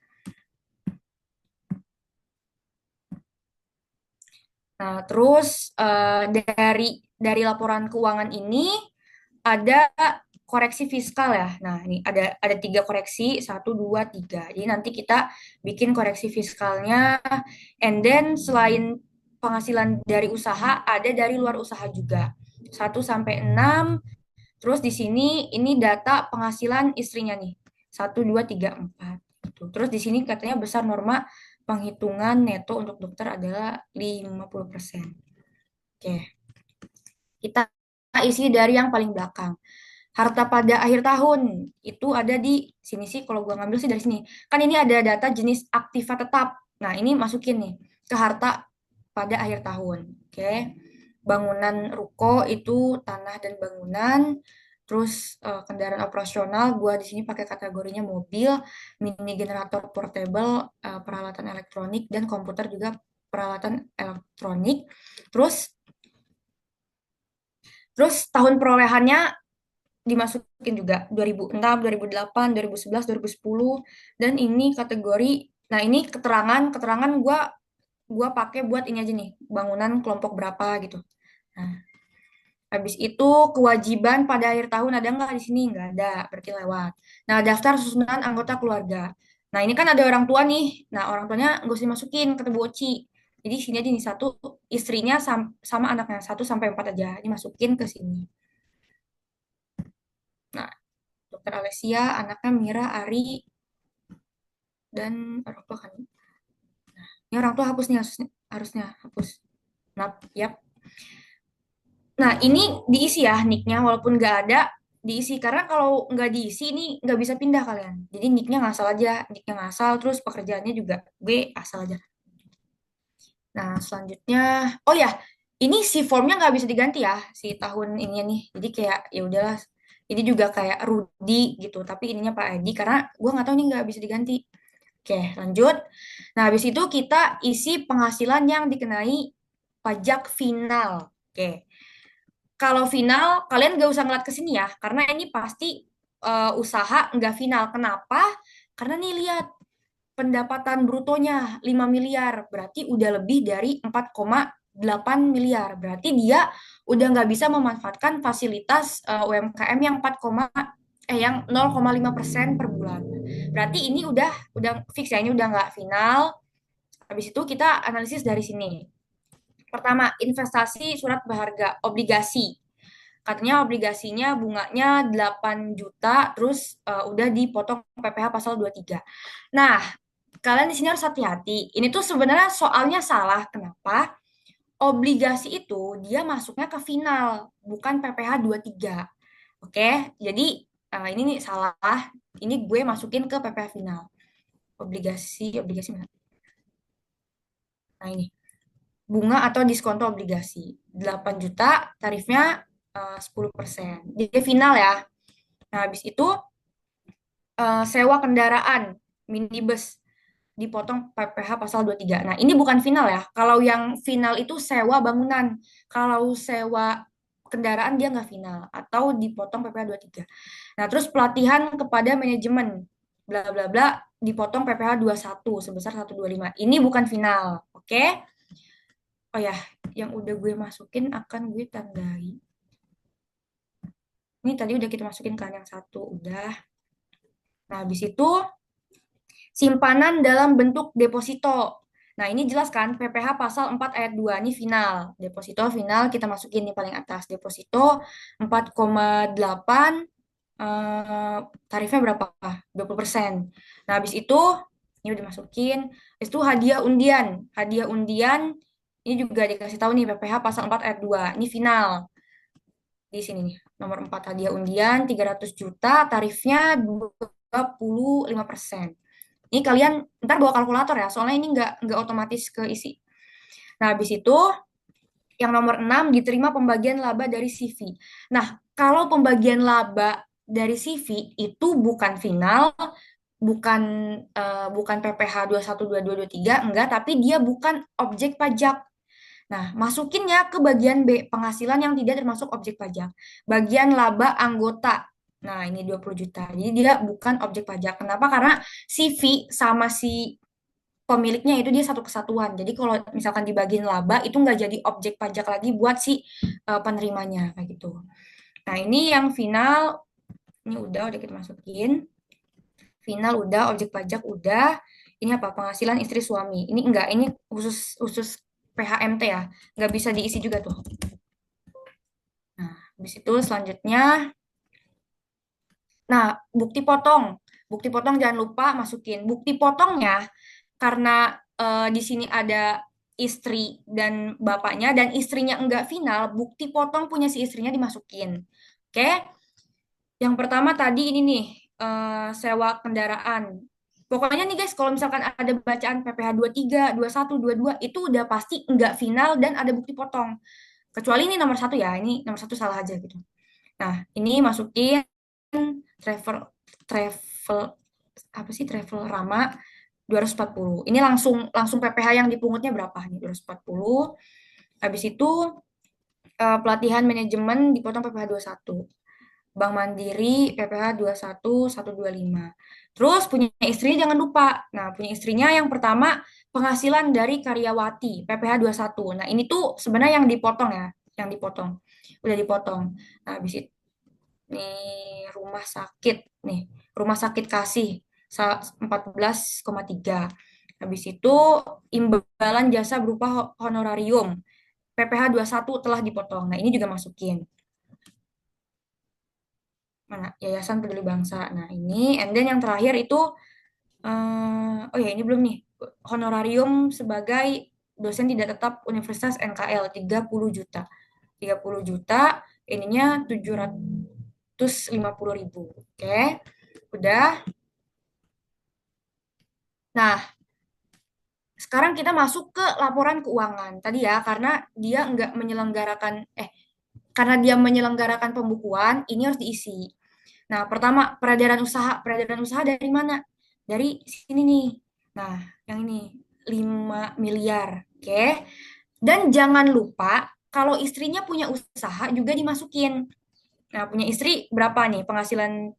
Nah, terus dari laporan keuangan ini ada koreksi fiskal ya. Nah, ini ada 3 koreksi, 1, 2, 3. Jadi nanti kita bikin koreksi fiskalnya, and then selain penghasilan dari usaha, ada dari luar usaha juga. 1 sampai 6. Terus di sini ini data penghasilan istrinya nih. 1, 2, 3, 4. Gitu. Terus di sini katanya besar norma penghitungan neto untuk dokter adalah 50%. Oke. Kita isi dari yang paling belakang. Harta pada akhir tahun itu ada di sini sih, kalau gua ngambil sih dari sini. Kan ini ada data jenis aktiva tetap. Nah, ini masukin nih ke harta pada akhir tahun. Oke. Bangunan ruko itu tanah dan bangunan. Terus kendaraan operasional gua di sini pakai kategorinya mobil, mini generator portable, peralatan elektronik dan komputer juga peralatan elektronik. Terus tahun perolehannya dimasukin juga 2006, 2008, 2011, 2010, dan ini kategori. Nah, ini keterangan gua pakai buat ini aja nih, bangunan kelompok berapa gitu. Nah, habis itu kewajiban pada akhir tahun ada nggak di sini? Nggak ada, berarti lewat. Nah, daftar susunan anggota keluarga. Nah, ini kan ada orang tua nih. Nah, orang tuanya nggak usah dimasukin kata Bu Oci. Jadi sini aja nih, satu istrinya sama anaknya 1 sampai 4 aja dimasukin ke sini. Nah, Dokter Alessia, anaknya Mira, Ari, dan orang tua kan. Nah, ini orang tua hapus nih, harusnya hapus. Nah, yap. Nah, ini diisi ya nicknya, walaupun nggak ada, diisi. Karena kalau nggak diisi, ini nggak bisa pindah kalian. Jadi nicknya ngasal aja, nicknya ngasal, terus pekerjaannya juga gue asal aja. Nah, selanjutnya, oh ya, Ini si formnya nggak bisa diganti ya si tahun ini nih. Jadi kayak ya udahlah. Ini juga kayak Rudy gitu, tapi ininya Pak Edi karena gue nggak tahu nih nggak bisa diganti. Oke, lanjut. Nah, habis itu kita isi penghasilan yang dikenai pajak final. Oke. Kalau final, kalian nggak usah ngeliat ke sini ya, karena ini pasti usaha nggak final. Kenapa? Karena nih lihat pendapatan brutonya 5 miliar, berarti udah lebih dari 4,8 miliar. Berarti dia udah nggak bisa memanfaatkan fasilitas UMKM yang 0,5% per bulan. Berarti ini udah fix ya, ini udah nggak final. Habis itu kita analisis dari sini. Pertama, investasi surat berharga, obligasi. Katanya obligasinya bunganya 8 juta, terus udah dipotong PPh pasal 23. Nah, kalian di sini harus hati-hati. Ini tuh sebenarnya soalnya salah. Kenapa? Obligasi itu dia masuknya ke final, bukan PPh 23. Oke, jadi ini nih salah. Ini gue masukin ke PPh final. Obligasi mana? Nah ini, bunga atau diskonto obligasi. 8 juta, tarifnya 10%. Jadi final ya. Nah, habis itu sewa kendaraan minibus dipotong PPh pasal 23. Nah, ini bukan final ya. Kalau yang final itu sewa bangunan. Kalau sewa kendaraan dia nggak final atau dipotong PPh 23. Nah, terus pelatihan kepada manajemen bla bla bla dipotong PPh 21 sebesar 125. Ini bukan final. Oke? Oh ya, yang udah gue masukin akan gue tandai. Ini tadi udah kita masukin kan yang satu, udah. Nah, habis itu simpanan dalam bentuk deposito. Nah, ini jelas kan PPh pasal 4 ayat 2 ini final. Deposito final kita masukin di paling atas. Deposito 4,8 tarifnya berapa? 20%. Nah, habis itu ini udah masukin. Habis itu hadiah undian. Hadiah undian ini juga dikasih tahu nih PPh pasal 4 ayat 2. Ini final. Di sini nih, nomor 4 hadiah undian 300 juta, tarifnya 25%. Ini kalian ntar bawa kalkulator ya, soalnya ini nggak otomatis keisi. Nah, habis itu yang nomor 6 diterima pembagian laba dari CV. Nah, kalau pembagian laba dari CV itu bukan final, bukan bukan PPh 212223, enggak, tapi dia bukan objek pajak. Nah, masukinnya ke bagian B, penghasilan yang tidak termasuk objek pajak. Bagian laba anggota. Nah, ini 20 juta. Jadi dia bukan objek pajak. Kenapa? Karena CV sama si pemiliknya itu dia satu kesatuan. Jadi kalau misalkan dibagiin laba, itu nggak jadi objek pajak lagi buat si penerimanya. Kayak gitu. Nah, ini yang final. Ini udah kita masukin. Final udah, objek pajak udah. Ini apa? Penghasilan istri suami. Ini enggak, ini khusus PHMT ya. Nggak bisa diisi juga tuh. Nah, habis itu selanjutnya. Nah, bukti potong. Bukti potong jangan lupa masukin. Bukti potongnya karena di sini ada istri dan bapaknya dan istrinya enggak final, bukti potong punya si istrinya dimasukin. Oke? Yang pertama tadi ini nih, sewa kendaraan. Pokoknya nih guys, kalau misalkan ada bacaan PPh 23, 21, 22, itu udah pasti enggak final dan ada bukti potong. Kecuali ini nomor satu ya, ini nomor satu salah aja gitu. Nah, ini masukin travel travel apa sih travel Rama 240. Ini langsung PPh yang dipungutnya berapa nih? 240. Habis itu pelatihan manajemen dipotong PPh 21. Bank Mandiri PPh 21 125. Terus punya istri jangan lupa. Nah, punya istrinya yang pertama penghasilan dari karyawati PPh 21. Nah, ini tuh sebenarnya yang dipotong ya, yang dipotong. Udah dipotong. Nah, habis itu nih rumah sakit nih, rumah sakit kasih 14,3. Habis itu imbalan jasa berupa honorarium PPh 21 telah dipotong. Nah, ini juga masukin. Mana? Yayasan Peduli Bangsa. Nah, ini and then yang terakhir itu oh ya ini belum nih. Honorarium sebagai dosen tidak tetap Universitas NKL 30 juta. 30 juta ininya 750.000. Oke. Udah. Nah, sekarang kita masuk ke laporan keuangan. Tadi ya, karena dia nggak menyelenggarakan, karena dia menyelenggarakan pembukuan, ini harus diisi. Nah, pertama, peredaran usaha. Peredaran usaha dari mana? Dari sini nih. Nah, yang ini, 5 miliar. Oke. Dan jangan lupa, kalau istrinya punya usaha juga dimasukin. Nah, punya istri berapa nih penghasilan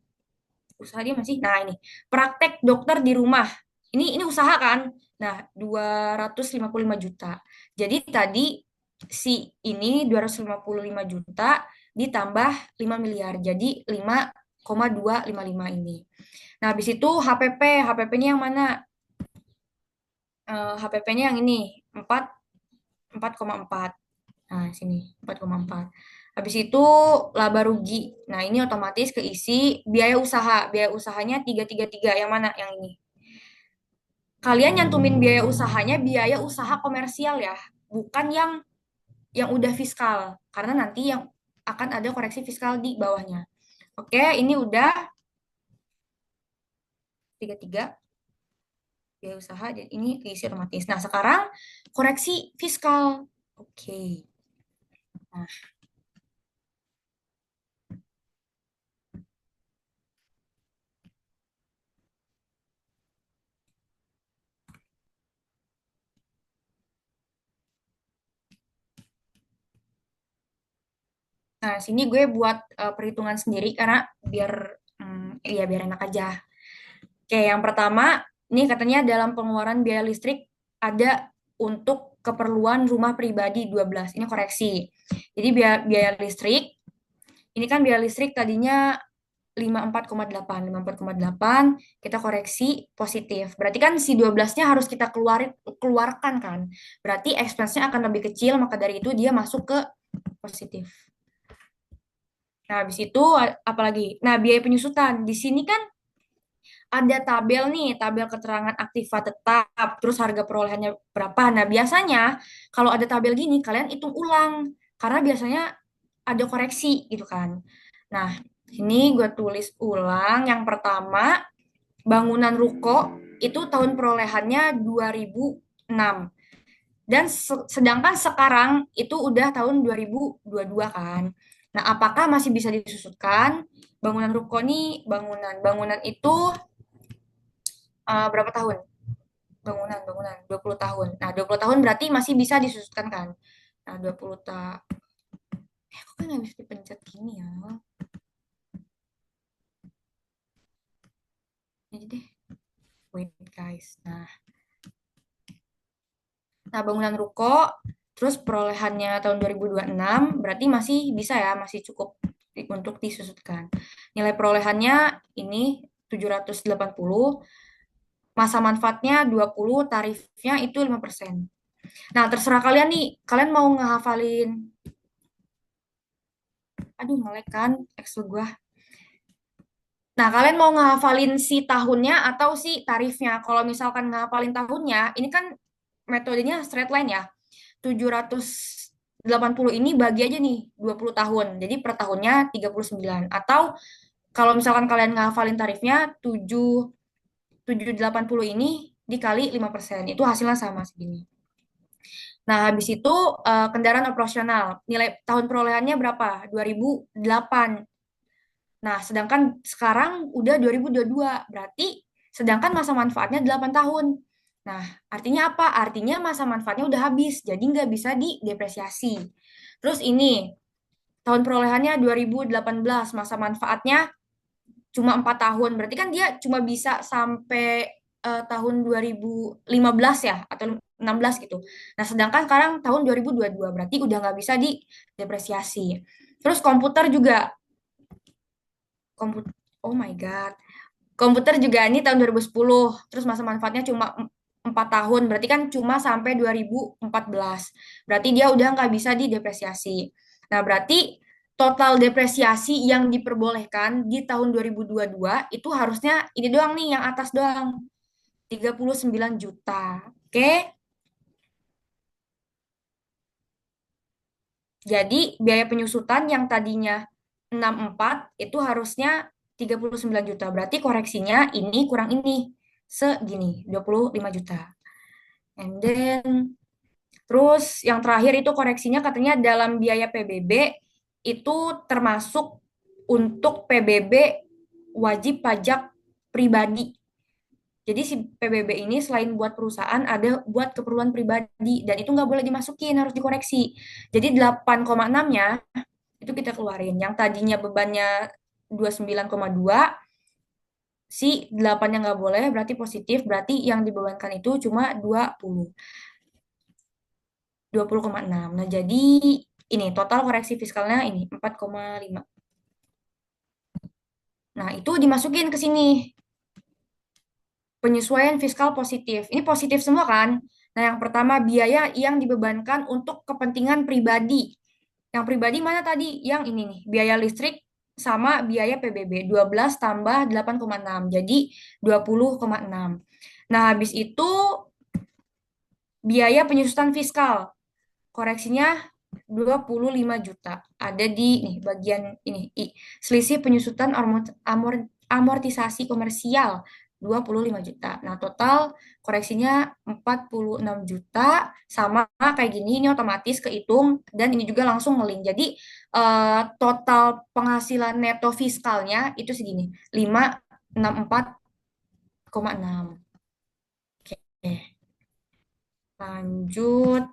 usaha dia masih? Nah, ini praktek dokter di rumah. Ini usaha kan? Nah, 255 juta. Jadi tadi si ini 255 juta ditambah 5 miliar. Jadi 5,255 ini. Nah, habis itu HPP. HPP-nya yang mana? HPP-nya yang ini 4,4. Nah, sini 4,4. Habis itu laba rugi. Nah, ini otomatis keisi biaya usaha. Biaya usahanya 333. Yang mana? Yang ini. Kalian nyantumin biaya usahanya biaya usaha komersial ya, bukan yang udah fiskal. Karena nanti yang akan ada koreksi fiskal di bawahnya. Oke, ini udah 33 biaya usaha, dan ini keisi otomatis. Nah, sekarang koreksi fiskal. Oke. Nah, Nah, sini gue buat perhitungan sendiri karena biar enak aja. Oke, yang pertama, ini katanya dalam pengeluaran biaya listrik ada untuk keperluan rumah pribadi 12. Ini koreksi. Jadi biaya listrik, ini kan biaya listrik tadinya 54,8. 54,8 kita koreksi positif. Berarti kan si 12-nya harus kita keluarkan kan. Berarti expense-nya akan lebih kecil, maka dari itu dia masuk ke positif. Nah, habis itu apalagi? Nah, biaya penyusutan. Di sini kan ada tabel nih, tabel keterangan aktiva tetap, terus harga perolehannya berapa. Nah, biasanya kalau ada tabel gini, kalian hitung ulang. Karena biasanya ada koreksi gitu kan. Nah, ini gue tulis ulang. Yang pertama, bangunan ruko itu tahun perolehannya 2006. Dan sedangkan sekarang itu udah tahun 2022 kan. Nah, apakah masih bisa disusutkan? Bangunan ruko nih, bangunan itu berapa tahun? Bangunan 20 tahun. Nah, 20 tahun berarti masih bisa disusutkan kan? Nah, 20 tahun. Kok kan nggak bisa dipencet gini ya? Jadi deh. Wait, guys. Nah, bangunan ruko, terus perolehannya tahun 2026, berarti masih bisa ya, masih cukup untuk disusutkan. Nilai perolehannya ini 780, masa manfaatnya 20, tarifnya itu 5%. Nah, terserah kalian nih, kalian mau ngehafalin, aduh ngelek kan, Excel gua. Nah, kalian mau ngehafalin si tahunnya atau si tarifnya? Kalau misalkan ngehafalin tahunnya, ini kan metodenya straight line ya. 780 ini bagi aja nih 20 tahun. Jadi per tahunnya 39. Atau kalau misalkan kalian ngehafalin tarifnya 780 ini dikali 5%. Itu hasilnya sama segini. Nah, habis itu kendaraan operasional. Nilai tahun perolehannya berapa? 2008. Nah, sedangkan sekarang udah 2022. Berarti sedangkan masa manfaatnya 8 tahun. Nah, artinya apa? Artinya masa manfaatnya udah habis, jadi nggak bisa didepresiasi. Terus ini, tahun perolehannya 2018, masa manfaatnya cuma 4 tahun. Berarti kan dia cuma bisa sampai tahun 2015 ya, atau 16 gitu. Nah, sedangkan sekarang tahun 2022, berarti udah nggak bisa didepresiasi. Terus komputer juga, oh my God. Komputer juga ini tahun 2010, terus masa manfaatnya cuma 4 tahun, berarti kan cuma sampai 2014. Berarti dia udah nggak bisa didepresiasi. Nah, berarti total depresiasi yang diperbolehkan di tahun 2022 itu harusnya ini doang nih, yang atas doang. 39 juta. Oke? Jadi biaya penyusutan yang tadinya 64 itu harusnya 39 juta. Berarti koreksinya ini kurang ini. Segini, 25 juta. And then terus yang terakhir itu koreksinya katanya dalam biaya PBB itu termasuk untuk PBB wajib pajak pribadi. Jadi si PBB ini selain buat perusahaan ada buat keperluan pribadi dan itu nggak boleh dimasukin, harus dikoreksi. Jadi 8,6-nya itu kita keluarin. Yang tadinya bebannya 29,2, si 8-nya nggak boleh, berarti positif, berarti yang dibebankan itu cuma 20,6. Nah, jadi ini total koreksi fiskalnya ini 4,5. Nah, itu dimasukin ke sini. Penyesuaian fiskal positif. Ini positif semua kan? Nah, yang pertama biaya yang dibebankan untuk kepentingan pribadi. Yang pribadi mana tadi? Yang ini nih, biaya listrik sama biaya PBB. 12 tambah 8,6. Jadi 20,6. Nah, habis itu biaya penyusutan fiskal. Koreksinya 25 juta. Ada di nih bagian ini selisih penyusutan amortisasi komersial 25 juta. Nah, total koreksinya 46 juta sama kayak gini, ini otomatis kehitung dan ini juga langsung ngeling. Jadi total penghasilan neto fiskalnya itu segini, 564,6. Oke, lanjut.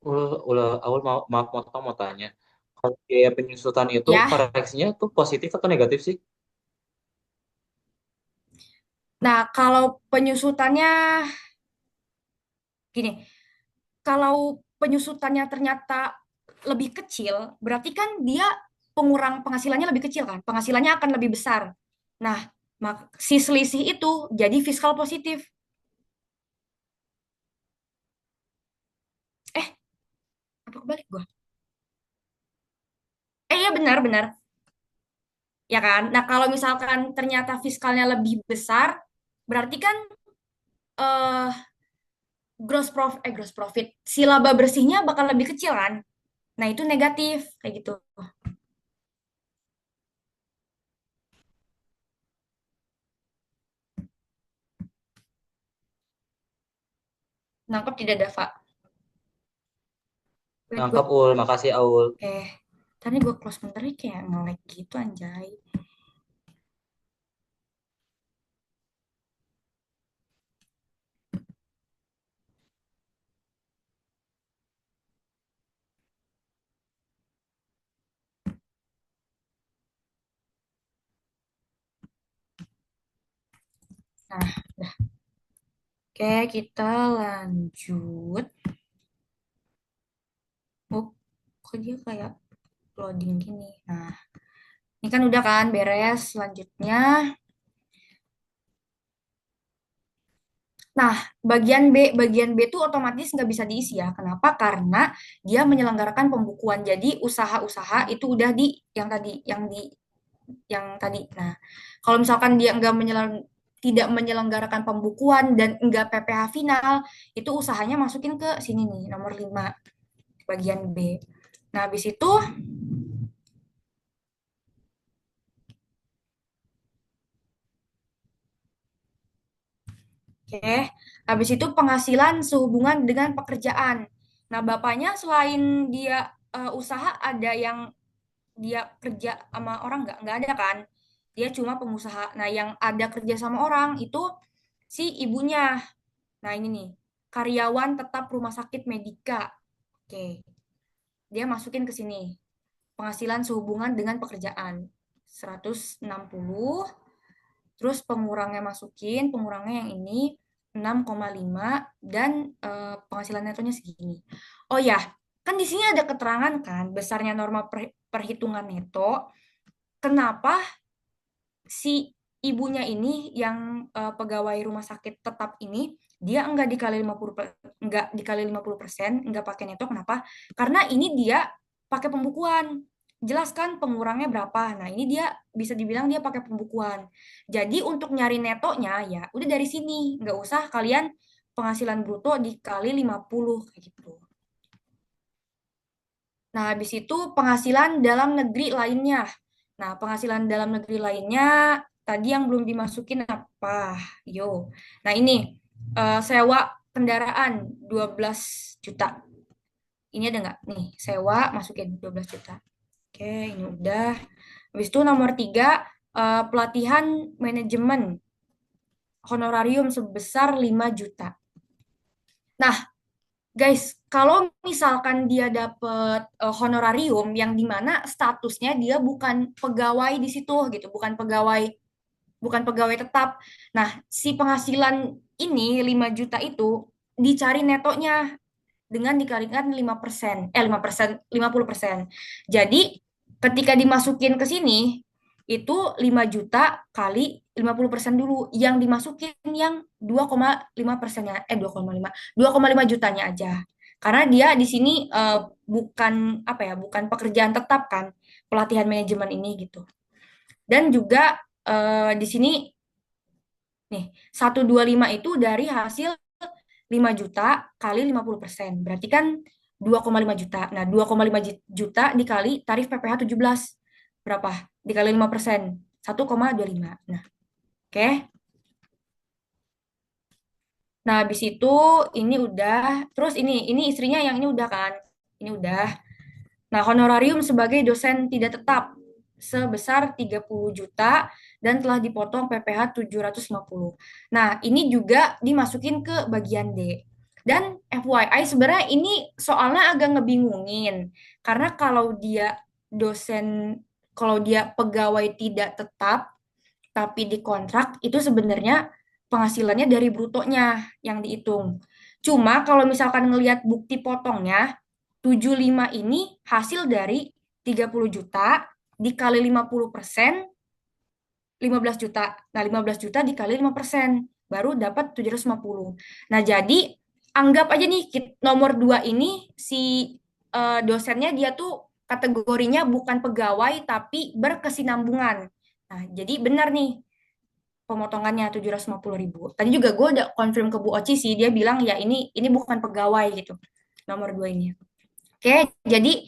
Awal maaf motong mau tanya. Kalau biaya penyusutan itu Ya, koreksinya tuh positif atau negatif sih? nah kalau penyusutannya gini, kalau penyusutannya ternyata lebih kecil, berarti kan dia pengurang penghasilannya lebih kecil kan? Penghasilannya akan lebih besar. Nah, si selisih itu jadi fiskal positif. Eh, apa kebalik gua? Iya benar-benar. Ya kan? Nah, kalau misalkan ternyata fiskalnya lebih besar, berarti kan eh gross profit, si laba bersihnya bakal lebih kecil kan? Nah, itu negatif kayak gitu. Nangkep tidak, Dava? Wait, gue Nangkap Ul, makasih Aul. tadi gue close bentar nih kayak nge-lag gitu anjay. Nah, udah. Oke, kita lanjut. Oh, kok dia kayak loading gini. Nah, ini kan udah kan beres. Selanjutnya, nah bagian B tuh otomatis nggak bisa diisi ya. Kenapa? Karena dia menyelenggarakan pembukuan. Jadi usaha-usaha itu udah di yang tadi. Nah, kalau misalkan dia tidak menyelenggarakan pembukuan dan enggak PPh final, itu usahanya masukin ke sini nih, nomor 5 bagian B. Nah, habis itu oke, habis itu penghasilan sehubungan dengan pekerjaan. Nah, bapaknya selain dia usaha ada yang dia kerja sama orang nggak ada kan? Dia cuma pengusaha. Nah, yang ada kerja sama orang itu si ibunya. Nah, ini nih, karyawan tetap rumah sakit Medika. Oke, dia masukin ke sini. Penghasilan sehubungan dengan pekerjaan. 160, terus pengurangnya yang ini 6,5 dan penghasilan netonya segini. Oh ya, kan di sini ada keterangan kan besarnya norma perhitungan neto. Kenapa si ibunya ini yang pegawai rumah sakit tetap ini dia enggak dikali 50%, enggak pakai neto. Kenapa? Karena ini dia pakai pembukuan. Jelaskan pengurangnya berapa. Nah, ini dia bisa dibilang dia pakai pembukuan. Jadi untuk nyari netonya ya udah dari sini, nggak usah kalian penghasilan bruto dikali 50 kayak gitu. Nah, habis itu penghasilan dalam negeri lainnya. Nah, penghasilan dalam negeri lainnya Tadi yang belum dimasukin apa? Yo. Nah, ini sewa kendaraan 12 juta. Ini ada nggak? Nih, sewa masukin 12 juta. Oke, ini udah. Habis itu nomor 3, pelatihan manajemen honorarium sebesar 5 juta. Nah, guys, kalau misalkan dia dapat honorarium yang dimana statusnya dia bukan pegawai di situ gitu, bukan pegawai tetap. Nah, si penghasilan ini 5 juta itu dicari netonya dengan dikalikan 5%, 5%, 50%. Jadi, ketika dimasukin ke sini, itu 5 juta kali 50% dulu. Yang dimasukin yang 2,5%-nya, 2,5 jutanya aja. Karena dia di sini bukan apa ya, bukan pekerjaan tetap kan, pelatihan manajemen ini gitu. Dan juga di sini nih, 125 itu dari hasil 5 juta kali 50%. Berarti kan 2,5 juta. Nah, 2,5 juta dikali tarif PPh 17. Berapa? Dikali 5%. 1,25. Nah, oke. Nah, habis itu ini udah. Terus ini istrinya yang ini udah kan? Ini udah. Nah, honorarium sebagai dosen tidak tetap sebesar 30 juta dan telah dipotong PPh 750. Nah, ini juga dimasukin ke bagian D. Dan FYI sebenarnya ini soalnya agak ngebingungin karena kalau dia pegawai tidak tetap tapi dikontrak itu sebenarnya penghasilannya dari brutonya yang dihitung. Cuma kalau misalkan ngelihat bukti potongnya 75 ini hasil dari 30 juta dikali 50%, 15 juta. Nah, 15 juta dikali 5%, baru dapat 750. Nah, jadi anggap aja nih nomor 2 ini si dosennya dia tuh kategorinya bukan pegawai tapi berkesinambungan. Nah, jadi benar nih pemotongannya 750.000. Tadi juga gue udah confirm ke Bu Oci sih, dia bilang ya ini bukan pegawai gitu. Nomor 2 ini. Oke, jadi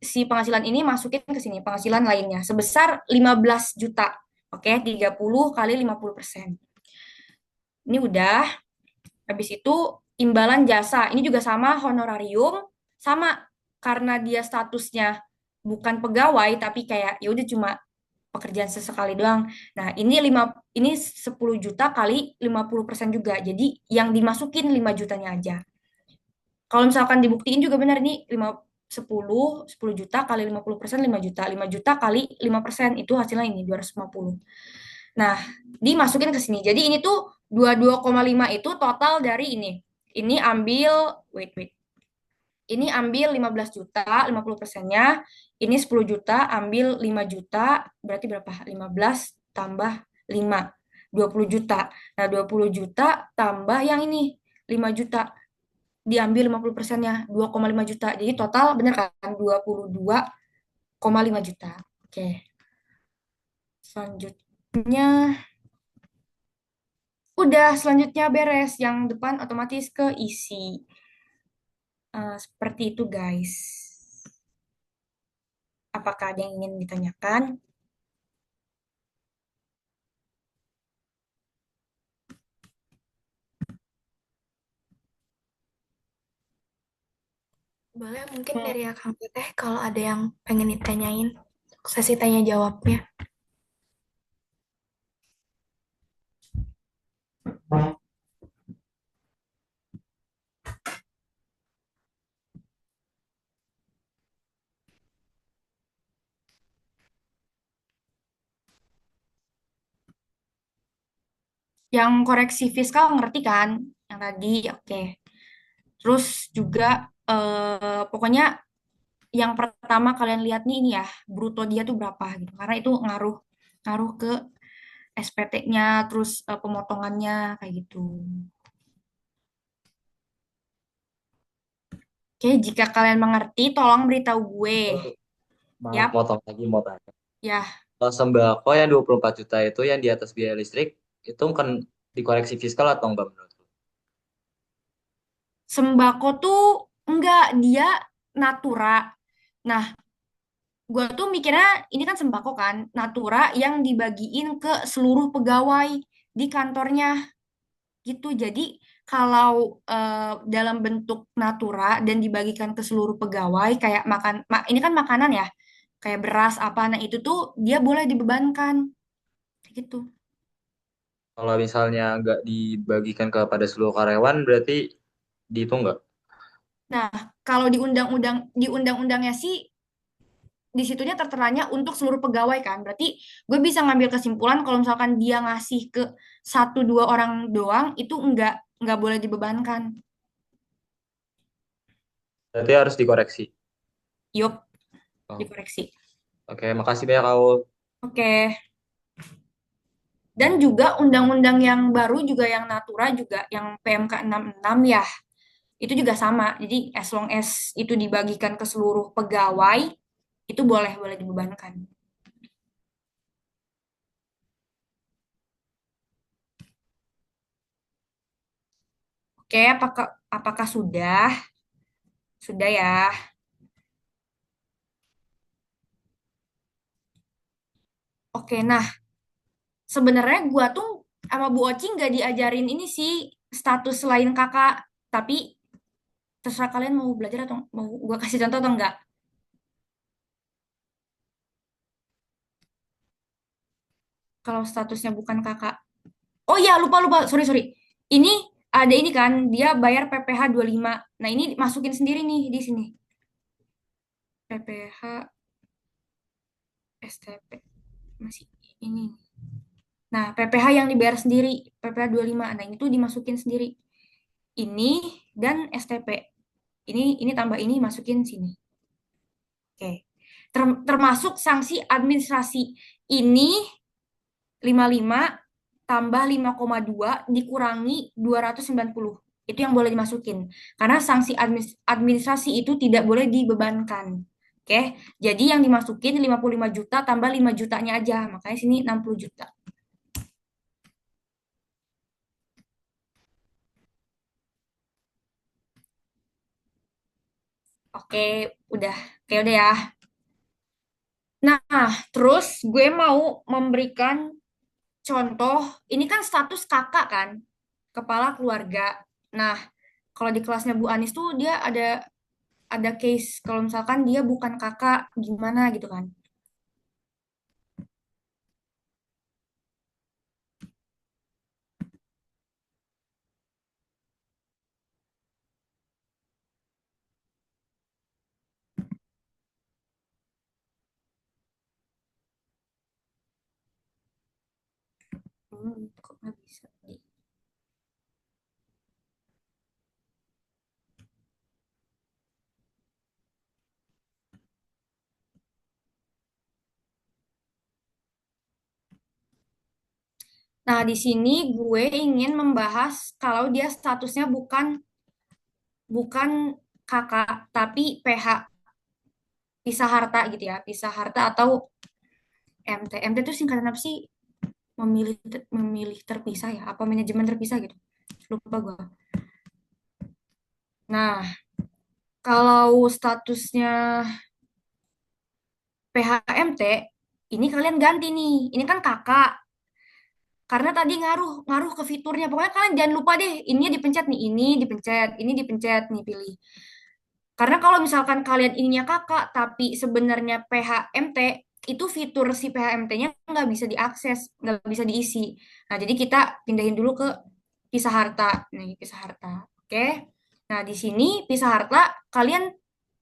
si penghasilan ini masukin ke sini, penghasilan lainnya sebesar 15 juta. Oke, 30 kali 50%. Ini udah. Habis itu imbalan jasa. Ini juga sama honorarium, sama karena dia statusnya bukan pegawai tapi kayak ya udah cuma pekerjaan sesekali doang. Nah, ini 10 juta kali 50% juga. Jadi yang dimasukin 5 jutanya aja. Kalau misalkan dibuktiin juga benar nih 10 juta kali 50% 5 juta. 5 juta kali 5% itu hasilnya ini 250. Nah, dimasukin ke sini. Jadi ini tuh 22,5 itu total dari ini. Ini ambil wait. Ini ambil 15 juta, 50%-nya. Ini 10 juta, ambil 5 juta, berarti berapa? 15 tambah 5, 20 juta. Nah, 20 juta tambah yang ini, 5 juta. Diambil 50%-nya, 2,5 juta. Jadi total bener kan? 22,5 juta. Oke. Selanjutnya, udah selanjutnya beres. Yang depan otomatis keisi. Seperti itu guys. Apakah ada yang ingin ditanyakan? Boleh mungkin dari Akang Teteh kalau ada yang pengen ditanyain sesi tanya jawabnya. Yang koreksi fiskal ngerti kan? Yang tadi, oke. Terus juga pokoknya yang pertama kalian lihat nih ini ya, bruto dia tuh berapa gitu. Karena itu ngaruh ke SPT-nya, terus pemotongannya kayak gitu. Oke, jika kalian mengerti, tolong beritahu gue. Maaf, Yap, potong lagi mau tanya. ya. Kalau sembako yang 24 juta itu yang di atas biaya listrik, itu kan dikoreksi fiskal atau enggak menurut lu? Sembako tuh enggak, dia natura. Nah, gue tuh mikirnya ini kan sembako kan, Natura yang dibagiin ke seluruh pegawai di kantornya gitu. Jadi kalau dalam bentuk Natura dan dibagikan ke seluruh pegawai kayak ini kan makanan ya, kayak beras apa, nah itu tuh dia boleh dibebankan gitu. Kalau misalnya nggak dibagikan kepada seluruh karyawan, berarti dihitung nggak? Nah, kalau di undang-undangnya sih di situnya terteranya untuk seluruh pegawai kan. Berarti gue bisa ngambil kesimpulan kalau misalkan dia ngasih ke satu dua orang doang itu nggak boleh dibebankan. Berarti harus dikoreksi. Yup, Oh, dikoreksi. oke, makasih banyak Aul. Oke. Dan juga undang-undang yang baru juga yang Natura juga yang PMK 66 ya. Itu juga sama. Jadi as long as itu dibagikan ke seluruh pegawai itu boleh boleh dibebankan. Oke, apakah sudah? Sudah ya. Oke, nah sebenarnya gua tuh sama Bu Oci nggak diajarin ini sih status selain kakak, tapi terserah kalian mau belajar atau mau gua kasih contoh atau enggak. Kalau statusnya bukan kakak. Oh iya, lupa lupa, sorry sorry. Ini ada ini kan, dia bayar PPh 25. Nah, ini masukin sendiri nih di sini. PPh STP masih ini. Nah, PPh yang dibayar sendiri, PPh 25. Nah, ini tuh dimasukin sendiri. Ini dan STP. Ini tambah ini masukin sini. Oke. Termasuk sanksi administrasi. Ini 55 tambah 5,2 dikurangi 290. Itu yang boleh dimasukin. Karena sanksi administrasi itu tidak boleh dibebankan. Oke. Jadi yang dimasukin 55 juta tambah 5 jutanya aja. Makanya sini 60 juta. Oke, udah. Oke, udah ya. Nah, terus gue mau memberikan contoh, ini kan status kakak kan, kepala keluarga. Nah, kalau di kelasnya Bu Anis tuh dia ada case kalau misalkan dia bukan kakak gimana gitu kan. Kok nggak bisa? Nah, di sini gue ingin membahas kalau dia statusnya bukan bukan kakak tapi PH, pisah harta gitu ya, pisah harta atau MT. MT itu singkatan apa sih? Memilih terpisah ya, apa manajemen terpisah gitu. Lupa gue. Nah, kalau statusnya PHMT, ini kalian ganti nih. Ini kan kakak. Karena tadi ngaruh ngaruh ke fiturnya. Pokoknya kalian jangan lupa deh, ini dipencet nih, ini dipencet nih, pilih. Karena kalau misalkan kalian ininya kakak, tapi sebenarnya PHMT, itu fitur si PHMT-nya nggak bisa diakses, nggak bisa diisi. Nah, jadi kita pindahin dulu ke pisah harta. Nih, pisah harta. Oke. Nah, di sini pisah harta, kalian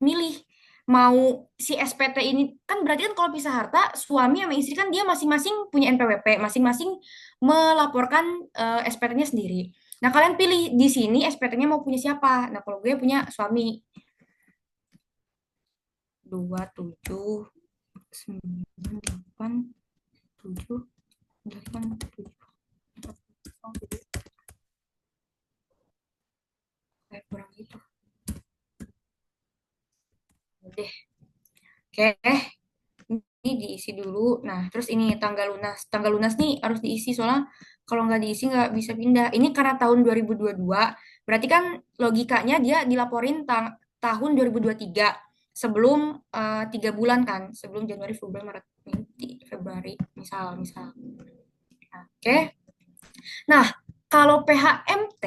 milih mau si SPT ini, kan berarti kan kalau pisah harta, suami sama istri kan dia masing-masing punya NPWP, masing-masing melaporkan SPT-nya sendiri. Nah, kalian pilih di sini SPT-nya mau punya siapa. Nah, kalau gue punya suami. 27 9 8 7 8 7 kayak kurang gitu deh. Oke, ini diisi dulu. Nah, terus ini tanggal lunas nih harus diisi soalnya kalau nggak diisi nggak bisa pindah. Ini karena tahun 2022, berarti kan logikanya dia dilaporin tahun 2023. sebelum 3 bulan kan, sebelum Januari, Februari, Maret, Februari, misal. Nah, oke. Nah, kalau PHMT,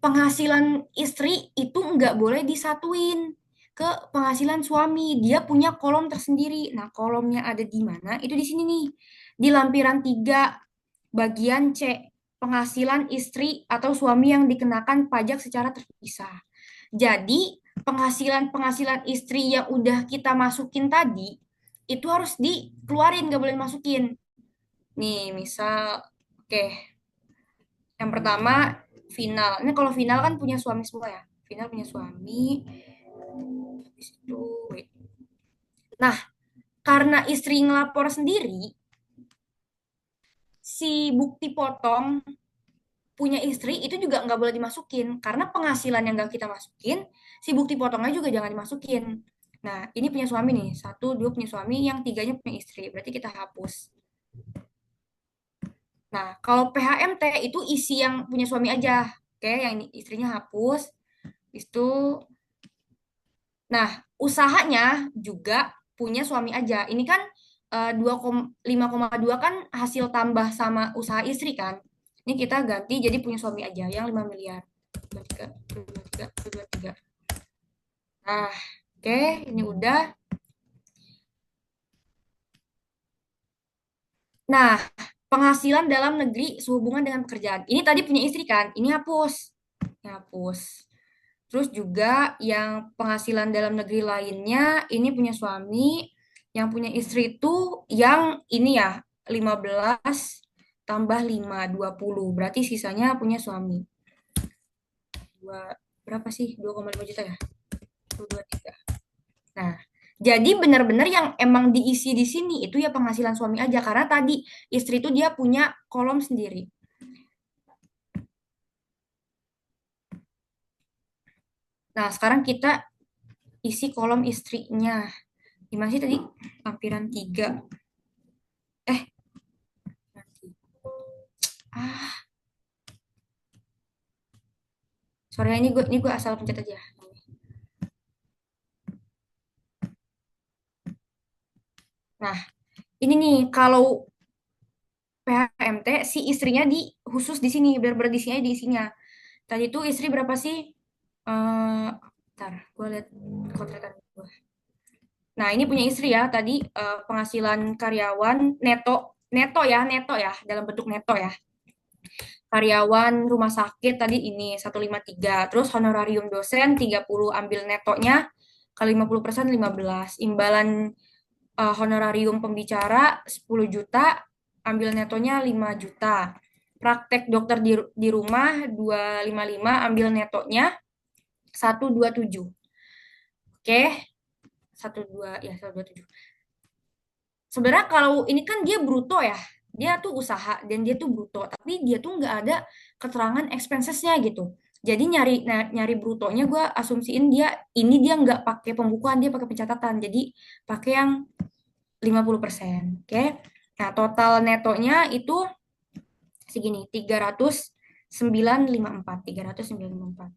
penghasilan istri itu nggak boleh disatuin ke penghasilan suami. Dia punya kolom tersendiri. Nah, kolomnya ada di mana? Itu di sini nih. Di lampiran 3, bagian C. Penghasilan istri atau suami yang dikenakan pajak secara terpisah. Jadi, penghasilan istri yang udah kita masukin tadi, itu harus dikeluarin, nggak boleh masukin. Nih, misal, oke. Yang pertama, final. Ini kalau final kan punya suami semua ya. Final punya suami. Habis itu, wait. Nah, karena istri ngelapor sendiri, si bukti potong punya istri itu juga nggak boleh dimasukin. Karena penghasilan yang nggak kita masukin, si bukti potongnya juga jangan dimasukin. Nah, ini punya suami nih. 1, 2 punya suami, yang 3-nya punya istri. Berarti kita hapus. Nah, kalau PHMT itu isi yang punya suami aja. Oke, yang istrinya hapus. Itu, nah, usahanya juga punya suami aja. Ini kan 5,2 kan hasil tambah sama usaha istri kan. Ini kita ganti jadi punya suami aja yang 5 miliar. 23, 23, 23. Nah, oke, ini udah. Nah, penghasilan dalam negeri sehubungan dengan pekerjaan. Ini tadi punya istri kan? Ini hapus. Ini hapus. Terus juga yang penghasilan dalam negeri lainnya, ini punya suami, yang punya istri itu yang ini ya, 15 tambah 5, 20. Berarti sisanya punya suami. Berapa sih? 2,5 juta ya? 23. Nah, jadi benar-benar yang emang diisi di sini itu ya penghasilan suami aja. Karena tadi istri itu dia punya kolom sendiri. Nah, sekarang kita isi kolom istrinya. Gimana sih tadi? Lampiran 3. Sorry, ini gue asal pencet aja. Nah, ini nih kalau PHMT si istrinya khusus di sini, benar-benar di sini di isinya. Tadi tuh istri berapa sih? Bentar, gue lihat kontrakan gue. Nah, ini punya istri ya. Tadi penghasilan karyawan neto ya, dalam bentuk neto ya. Karyawan rumah sakit tadi ini 153. Terus honorarium dosen 30, ambil netonya kali 50% 15. Imbalan honorarium pembicara 10 juta, ambil netonya 5 juta. Praktek dokter di rumah 255, ambil netonya 127. Oke. 127. Sebenarnya kalau ini kan dia bruto ya. Dia tuh usaha dan dia tuh bruto, tapi dia tuh nggak ada keterangan expenses-nya gitu. Jadi nyari brutonya gue asumsiin dia nggak pakai pembukuan, dia pakai pencatatan. Jadi pakai yang 50%. Oke. Nah, total netonya itu segini, 309,54. 309,54.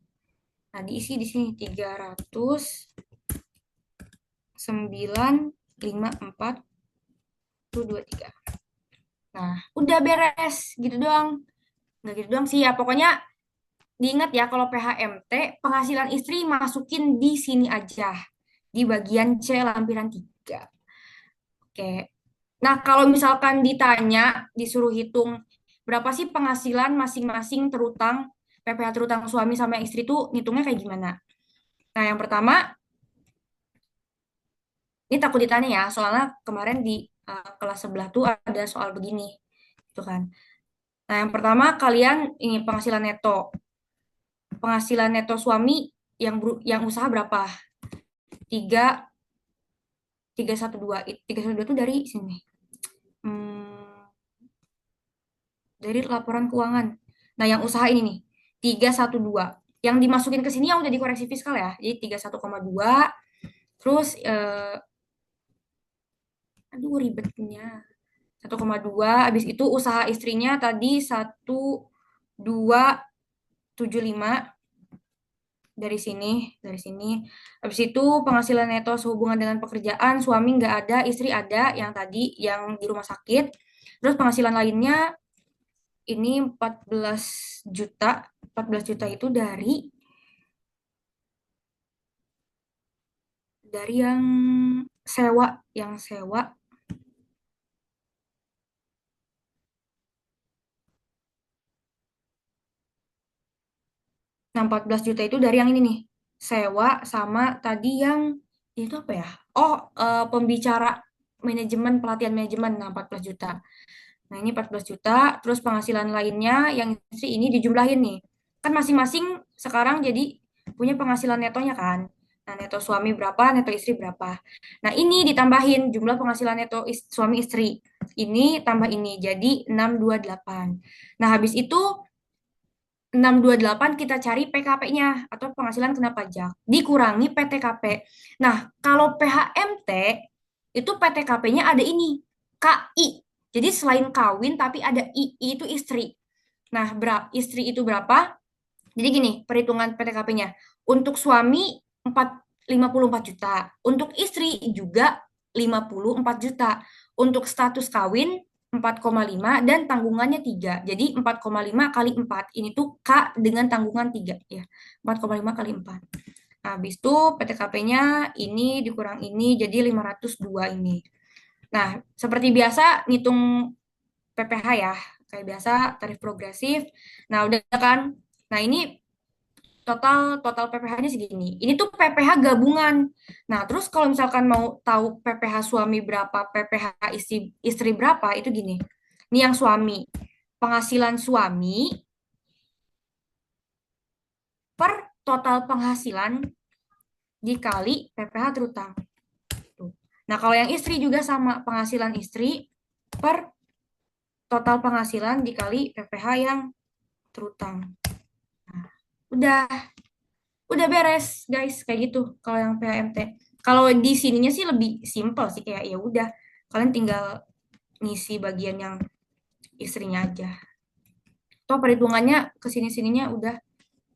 Nah, diisi di sini 309,54 tuh 23. Nah, udah beres gitu doang. Nggak gitu doang sih ya, pokoknya diingat ya kalau PHMT penghasilan istri masukin di sini aja. Di bagian C lampiran 3. Oke. Nah, kalau misalkan ditanya, disuruh hitung berapa sih penghasilan masing-masing terutang, PPh terutang suami sama istri itu ngitungnya kayak gimana? Nah, yang pertama, ini takut ditanya ya, soalnya kemarin di kelas sebelah tuh ada soal begini, gitu kan. Nah, yang pertama kalian ini penghasilan neto. Penghasilan neto suami yang usaha berapa? 312. 312 itu dari sini. Dari laporan keuangan. Nah, yang usaha ini nih, 312. Yang dimasukin ke sini yang udah dikoreksi fiskal ya. Jadi 31,2. Terus aduh ribetnya. 1,2, habis itu usaha istrinya tadi 1275. dari sini. Habis itu penghasilan neto sehubungan dengan pekerjaan, suami nggak ada, istri ada, yang tadi, yang di rumah sakit. Terus penghasilan lainnya ini 14 juta. 14 juta itu dari yang sewa. Nah, 14 juta itu dari yang ini nih. Sewa sama tadi yang itu apa ya? Oh, pembicara manajemen, pelatihan manajemen. Nah, 14 juta. Nah, ini 14 juta. Terus penghasilan lainnya yang istri ini dijumlahin nih. Kan masing-masing sekarang jadi punya penghasilan netonya kan. Nah, neto suami berapa, neto istri berapa. Nah, ini ditambahin jumlah penghasilan neto suami istri. Ini tambah ini, jadi 628. Nah, habis itu 628 kita cari PKP-nya atau penghasilan kena pajak dikurangi PTKP. Nah, kalau PHMT itu PTKP-nya ada ini KI. Jadi selain kawin tapi ada I itu istri. Nah, istri itu berapa? Jadi gini, perhitungan PTKP-nya. Untuk suami 54 juta, untuk istri juga 54 juta. Untuk status kawin 4,5 dan tanggungannya 3. Jadi 4,5 kali 4. Ini tuh K dengan tanggungan 3 ya. 4,5 kali 4. Nah, habis itu PTKP-nya ini dikurang ini jadi 502 ini. Nah, seperti biasa ngitung PPh ya. Kayak biasa tarif progresif. Nah, udah kan? Nah, ini total PPh-nya segini. Ini tuh PPh gabungan. Nah, terus kalau misalkan mau tahu PPh suami berapa, PPh istri berapa, itu gini. Ini yang suami. Penghasilan suami per total penghasilan dikali PPh terutang. Tuh. Nah, kalau yang istri juga sama. Penghasilan istri per total penghasilan dikali PPh yang terutang. Nah, udah beres guys kayak gitu kalau yang PHMT. Kalau di sininya sih lebih simple sih kayak ya udah kalian tinggal ngisi bagian yang istrinya aja. Toh perhitungannya ke sini-sininya udah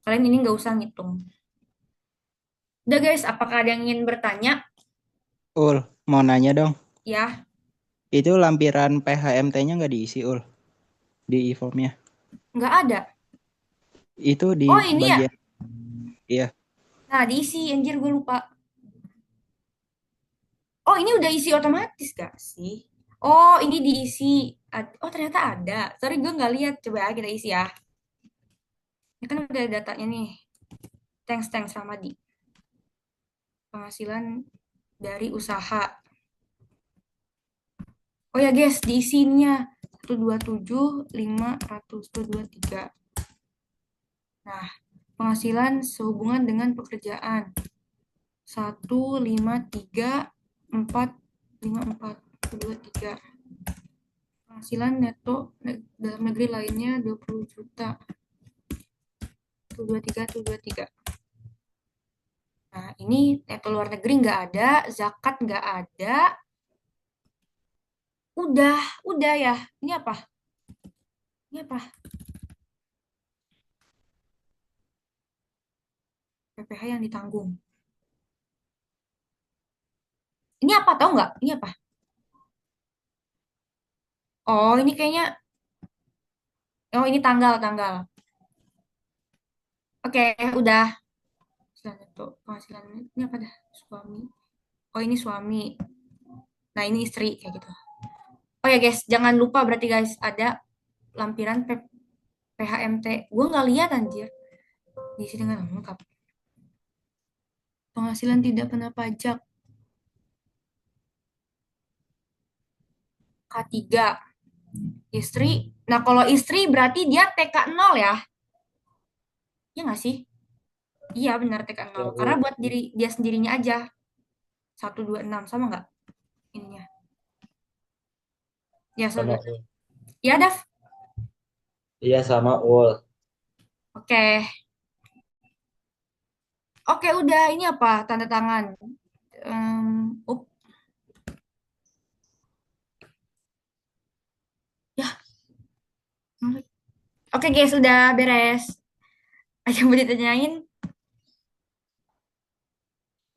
kalian ini nggak usah ngitung. Udah guys, apakah ada yang ingin bertanya? Ul, mau nanya dong. Ya, Itu lampiran PHMT-nya nggak diisi, Ul? Di e-formnya. nggak ada. Itu di Oh ini ya. bagian, iya. Nah diisi, anjir gue lupa. Oh ini udah isi otomatis gak sih? Oh ini diisi. Oh ternyata ada. Sorry gue nggak lihat. Coba ya kita isi ya. Ini kan udah datanya nih. Thanks Ramadi. Penghasilan dari usaha. Oh ya guys, diisinya 127.500 Nah, penghasilan sehubungan dengan pekerjaan 153.454 Penghasilan neto dalam negeri lainnya 20 juta. 123. Nah, ini neto luar negeri nggak ada, zakat nggak ada. Udah ya. Ini apa? PPh yang ditanggung. Ini apa tahu nggak? Ini apa? Oh, ini kayaknya. Oh, ini tanggal. Oke, udah. Penghasilan ini apa dah? Suami. Oh, ini suami. Nah, ini istri kayak gitu. Oh ya guys, jangan lupa berarti guys ada lampiran PHMT. Gue nggak lihat anjir. Diisi dengan lengkap. Penghasilan tidak kena pajak. K3. Istri. Nah, kalau istri berarti dia TK 0 ya? Iya nggak sih? Iya benar TK 0. Ya, Karena Bu. buat diri dia sendirinya aja. 126 sama nggak ininya? Ya, Sama 126. Ul. Ya, Daf. Iya sama Ul. Oke. Oke, udah. Ini apa? Tanda tangan. Up. Ya. Oke, guys, udah beres. Ada yang mau ditanyain?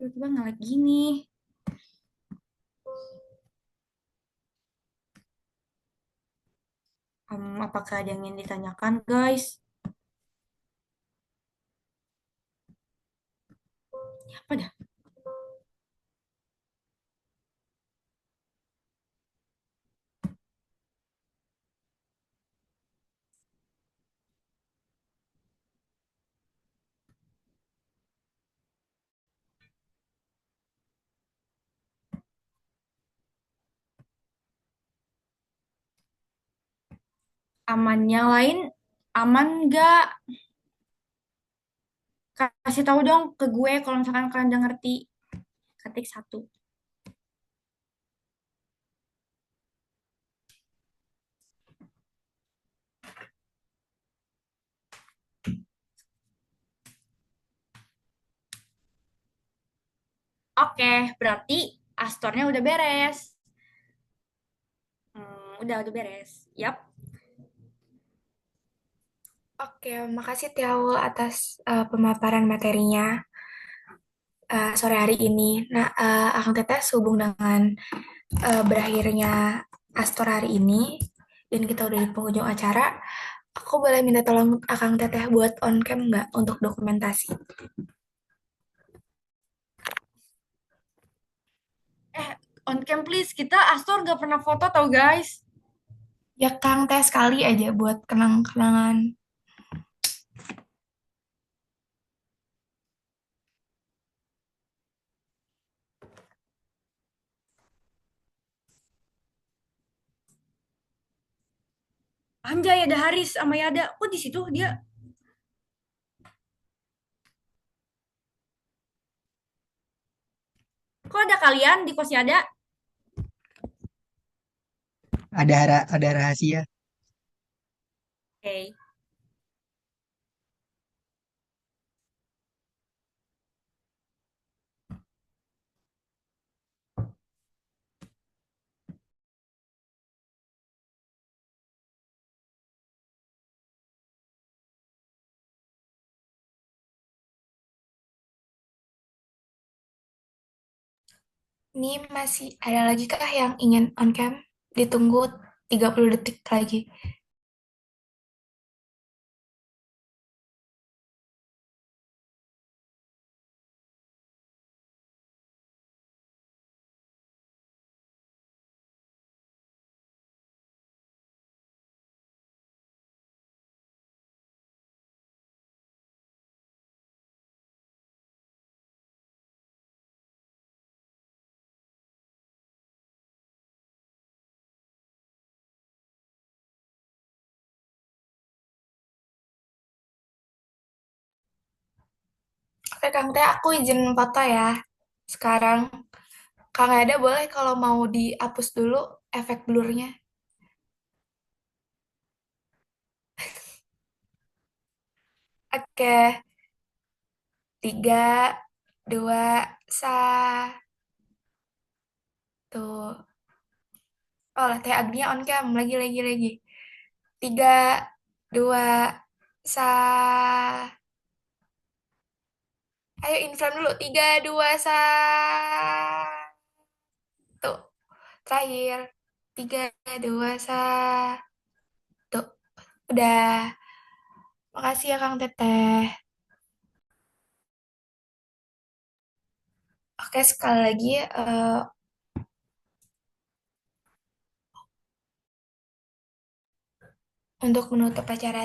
tiba-tiba nge-lag gini. Apakah ada yang ingin ditanyakan, guys? Ya, apa dah? Amannya lain, aman nggak? Kasih tahu dong ke gue kalau misalkan kalian udah ngerti. Ketik 1. Oke, berarti Astornya udah beres. Udah beres. Yap. Oke, makasih Tiaul atas pemaparan materinya sore hari ini. Nah, Akang Teteh sehubung dengan berakhirnya Astor hari ini, dan kita udah di penghujung acara, aku boleh minta tolong Akang Teteh buat on cam nggak untuk dokumentasi? On cam please. Kita Astor gak pernah foto tau guys. Ya Kang Teh sekali aja buat kenang-kenangan. Anjay, ada Haris sama Yada. Kok di situ dia? Kok ada kalian di kos Yada? Ada rahasia. Oke. Ini masih ada lagi kah yang ingin on cam? Ditunggu 30 detik lagi. Oke Kang Teh, aku izin foto ya. Sekarang, Kang Ada boleh kalau mau dihapus dulu efek blurnya. Oke, 3, 2, tuh. Oh, Teh Agnia on cam. Lagi. 3, 2, Ayo in frame dulu. 3, 2, tuh. Terakhir. 3, 2, tuh. Udah. Makasih ya Kang Teteh. Oke, sekali lagi untuk menutup acara